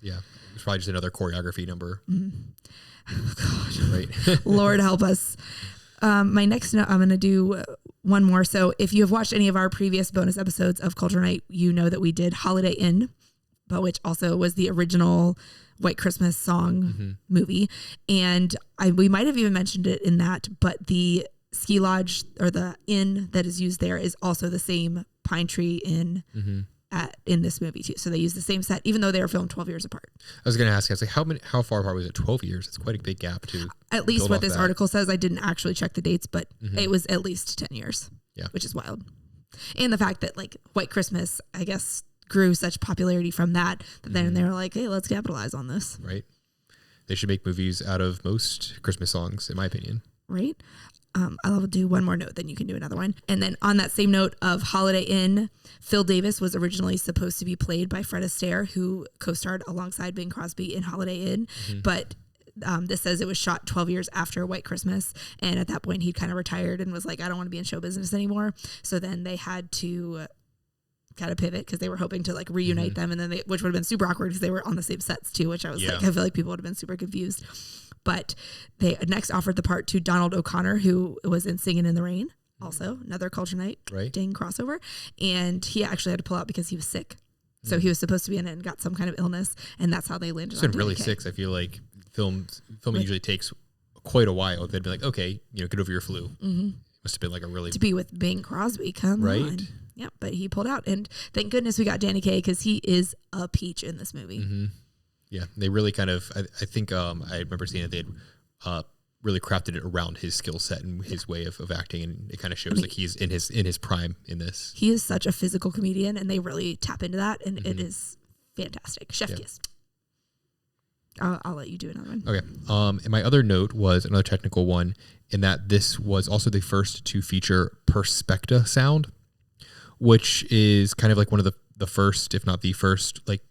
Yeah, it's probably just another choreography number. Oh, God. Right. Lord help us. My next note, I'm going to do one more. So if you have watched any of our previous bonus episodes of Culture Night, you know that we did Holiday Inn, but which also was the original White Christmas song movie. And we might have even mentioned it in that, but the ski lodge or the inn that is used there is also the same Pine Tree Inn in this movie too. So they use the same set, even though they were filmed 12 years apart. I was going to ask, I was like, how far apart was it? 12 years. It's quite a big gap to at least what this article says. I didn't actually check the dates, but it was at least 10 years, which is wild. And the fact that like White Christmas, I guess, grew such popularity from that then they were like, hey, let's capitalize on this. Right. They should make movies out of most Christmas songs, in my opinion. Right. I'll do one more note, then you can do another one. And then on that same note of Holiday Inn, Phil Davis was originally supposed to be played by Fred Astaire, who co-starred alongside Bing Crosby in Holiday Inn. But this says it was shot 12 years after White Christmas. And at that point, he'd kind of retired and was like, I don't want to be in show business anymore. So then they had to kind of pivot because they were hoping to like reunite them. And then which would have been super awkward because they were on the same sets too, which I was like, I feel like people would have been super confused. But they next offered the part to Donald O'Connor, who was in Singin' in the Rain, also another Culture Night ding crossover. And he actually had to pull out because he was sick. So he was supposed to be in it and got some kind of illness. And that's how they landed on really sick. I feel like filming usually takes quite a while. They'd be like, okay, get over your flu. Must have been like a really... To be with Bing Crosby, come on. Yeah, but he pulled out. And thank goodness we got Danny Kaye because he is a peach in this movie. Yeah, they really kind of, I think I remember seeing that they had really crafted it around his skill set and his way of acting, and it kind of shows like he's in his prime in this. He is such a physical comedian, and they really tap into that, and it is fantastic. Chef kiss. I'll let you do another one. Okay. And my other note was another technical one, in that this was also the first to feature Perspecta sound, which is kind of like one of the first, if not the first, like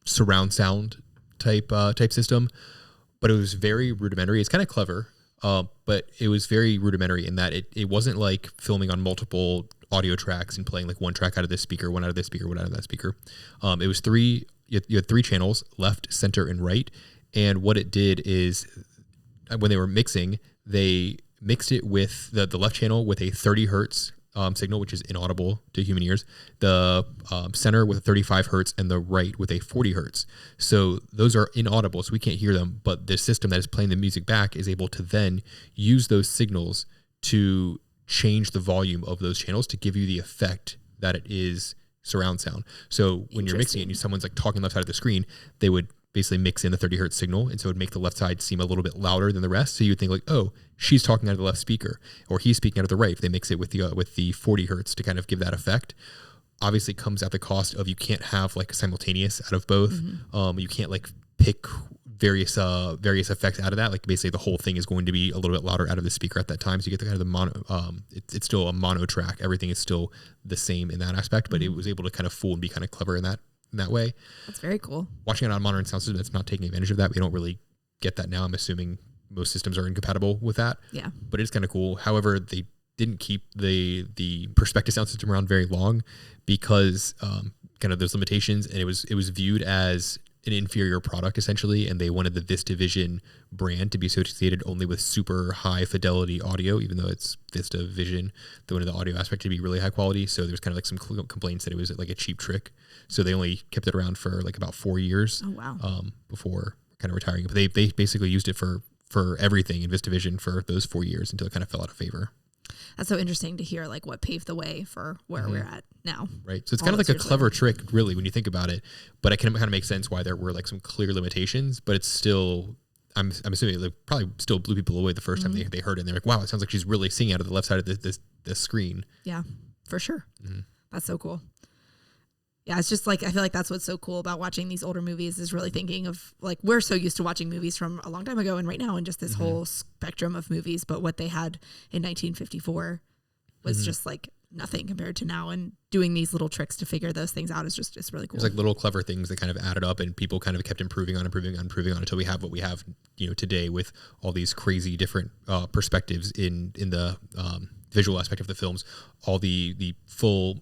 surround sound type system, but it was very rudimentary. It's kind of clever, but it was very rudimentary in that it wasn't like filming on multiple audio tracks and playing like one track out of this speaker, one out of this speaker, one out of that speaker. It was you had three channels, left, center, and right. And what it did is when they were mixing, they mixed it with the left channel with a 30 hertz signal, which is inaudible to human ears, the center with a 35 hertz, and the right with a 40 hertz. So those are inaudible, so we can't hear them, but the system that is playing the music back is able to then use those signals to change the volume of those channels to give you the effect that it is surround sound. So when you're mixing it and someone's like talking left side of the screen, they would basically mix in the 30 hertz signal, and so it would make the left side seem a little bit louder than the rest. So you would think like, oh, she's talking out of the left speaker, or he's speaking out of the right. If they mix it with the 40 hertz to kind of give that effect, obviously it comes at the cost of you can't have like simultaneous out of both. You can't like pick various effects out of that. Like basically the whole thing is going to be a little bit louder out of the speaker at that time. So you get the kind of the mono. It's still a mono track. Everything is still the same in that aspect, but it was able to kind of fool and be kind of clever in that way. That's very cool. Watching it on a modern sound system that's not taking advantage of that, we don't really get that now. I'm assuming most systems are incompatible with that. Yeah. But it's kind of cool. However, they didn't keep the Perspecta sound system around very long because kind of those limitations, and it was viewed as an inferior product essentially, and they wanted the VistaVision brand to be associated only with super high fidelity audio, even though it's VistaVision. They wanted the audio aspect to be really high quality, so there's kind of like some complaints that it was like a cheap trick. So they only kept it around for like about 4 years. Oh wow! Before kind of retiring, but they basically used it for everything in VistaVision for those 4 years until it kind of fell out of favor. That's so interesting to hear, like what paved the way for where we're at now. Right. So it's kind of like a clever trick, really, when you think about it. But it can kind of make sense why there were like some clear limitations. But it's still, I'm assuming it probably still blew people away the first time they heard it. And they're like, wow, it sounds like she's really singing out of the left side of the screen. Yeah, for sure. That's so cool. Yeah, it's just like, I feel like that's what's so cool about watching these older movies is really thinking of like, we're so used to watching movies from a long time ago and right now and just this whole spectrum of movies. But what they had in 1954 was just like nothing compared to now, and doing these little tricks to figure those things out is just, it's really cool. There's like little clever things that kind of added up, and people kind of kept improving on until we have what we have, today, with all these crazy different perspectives in the visual aspect of the films. All the full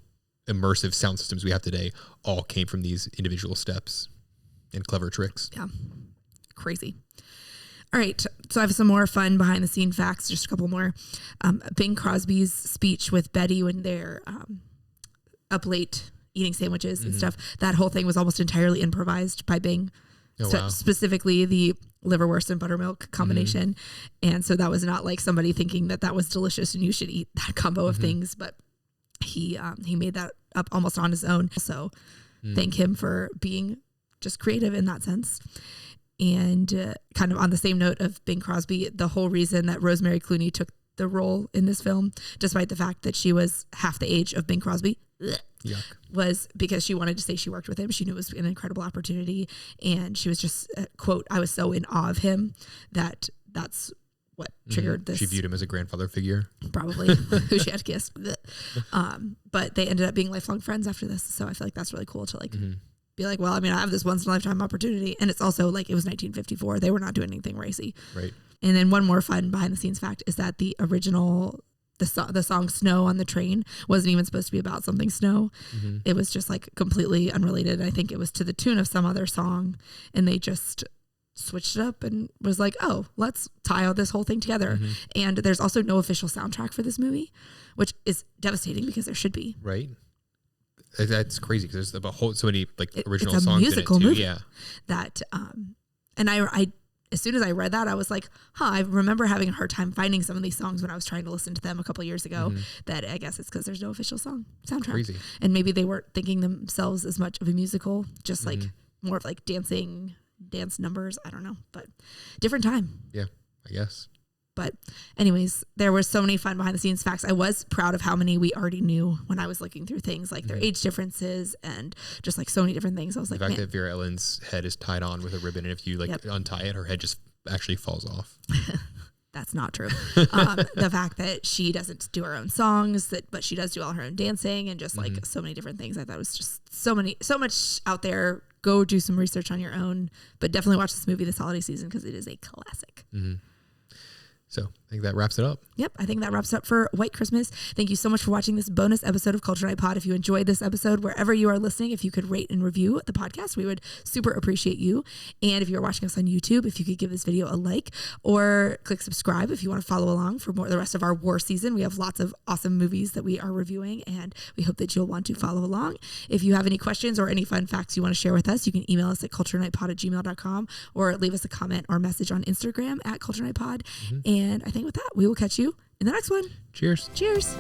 immersive sound systems we have today all came from these individual steps and clever tricks. Yeah. Crazy. All right. So I have some more fun behind the scene facts, just a couple more. Bing Crosby's speech with Betty when they're up late eating sandwiches and stuff. That whole thing was almost entirely improvised by Bing. Oh, wow. Specifically the liverwurst and buttermilk combination. And so that was not like somebody thinking that was delicious and you should eat that combo of things, but he made that up almost on his own. So thank him for being just creative in that sense. And kind of on the same note of Bing Crosby, the whole reason that Rosemary Clooney took the role in this film, despite the fact that she was half the age of Bing Crosby, was because she wanted to say she worked with him. She knew it was an incredible opportunity. And she was just, quote, I was so in awe of him that's what triggered this. She viewed him as a grandfather figure. Probably, who she had kissed. But they ended up being lifelong friends after this. So I feel like that's really cool to be like, well, I mean, I have this once in a lifetime opportunity. And it's also like, it was 1954. They were not doing anything racy. Right. And then one more fun behind the scenes fact is that the original, the song Snow on the Train wasn't even supposed to be about something snow. It was just like completely unrelated. I think it was to the tune of some other song, and they just switched it up and was like, oh, let's tie all this whole thing together. And there's also no official soundtrack for this movie, which is devastating because there should be. Right. That's crazy because there's about so many like original it's a songs musical in it too. movie. Yeah. That and I as soon as I read that, I was like, I remember having a hard time finding some of these songs when I was trying to listen to them a couple of years ago. That I guess it's because there's no official soundtrack. Crazy. And maybe they weren't thinking themselves as much of a musical, just like more of like dance numbers. I don't know, but different time. Yeah, I guess. But anyways, there were so many fun behind the scenes facts. I was proud of how many we already knew when I was looking through things, like their age differences and just like so many different things. I was the like, fact that Vera Ellen's head is tied on with a ribbon, and if you untie it, her head just actually falls off. That's not true. The fact that she doesn't do her own songs, but she does do all her own dancing and just like so many different things. I thought it was just so much out there. Go do some research on your own, but definitely watch this movie this holiday season because it is a classic. So I think that wraps it up. Yep. I think that wraps up for White Christmas. Thank you so much for watching this bonus episode of Culture Night Pod. If you enjoyed this episode, wherever you are listening, if you could rate and review the podcast, we would super appreciate you. And if you're watching us on YouTube, if you could give this video a like or click subscribe if you want to follow along for more the rest of our war season. We have lots of awesome movies that we are reviewing, and we hope that you'll want to follow along. If you have any questions or any fun facts you want to share with us, you can email us at culturenightpod@gmail.com or leave us a comment or message on Instagram at culturenightpod. And I think with that, we will catch you in the next one. Cheers. Cheers.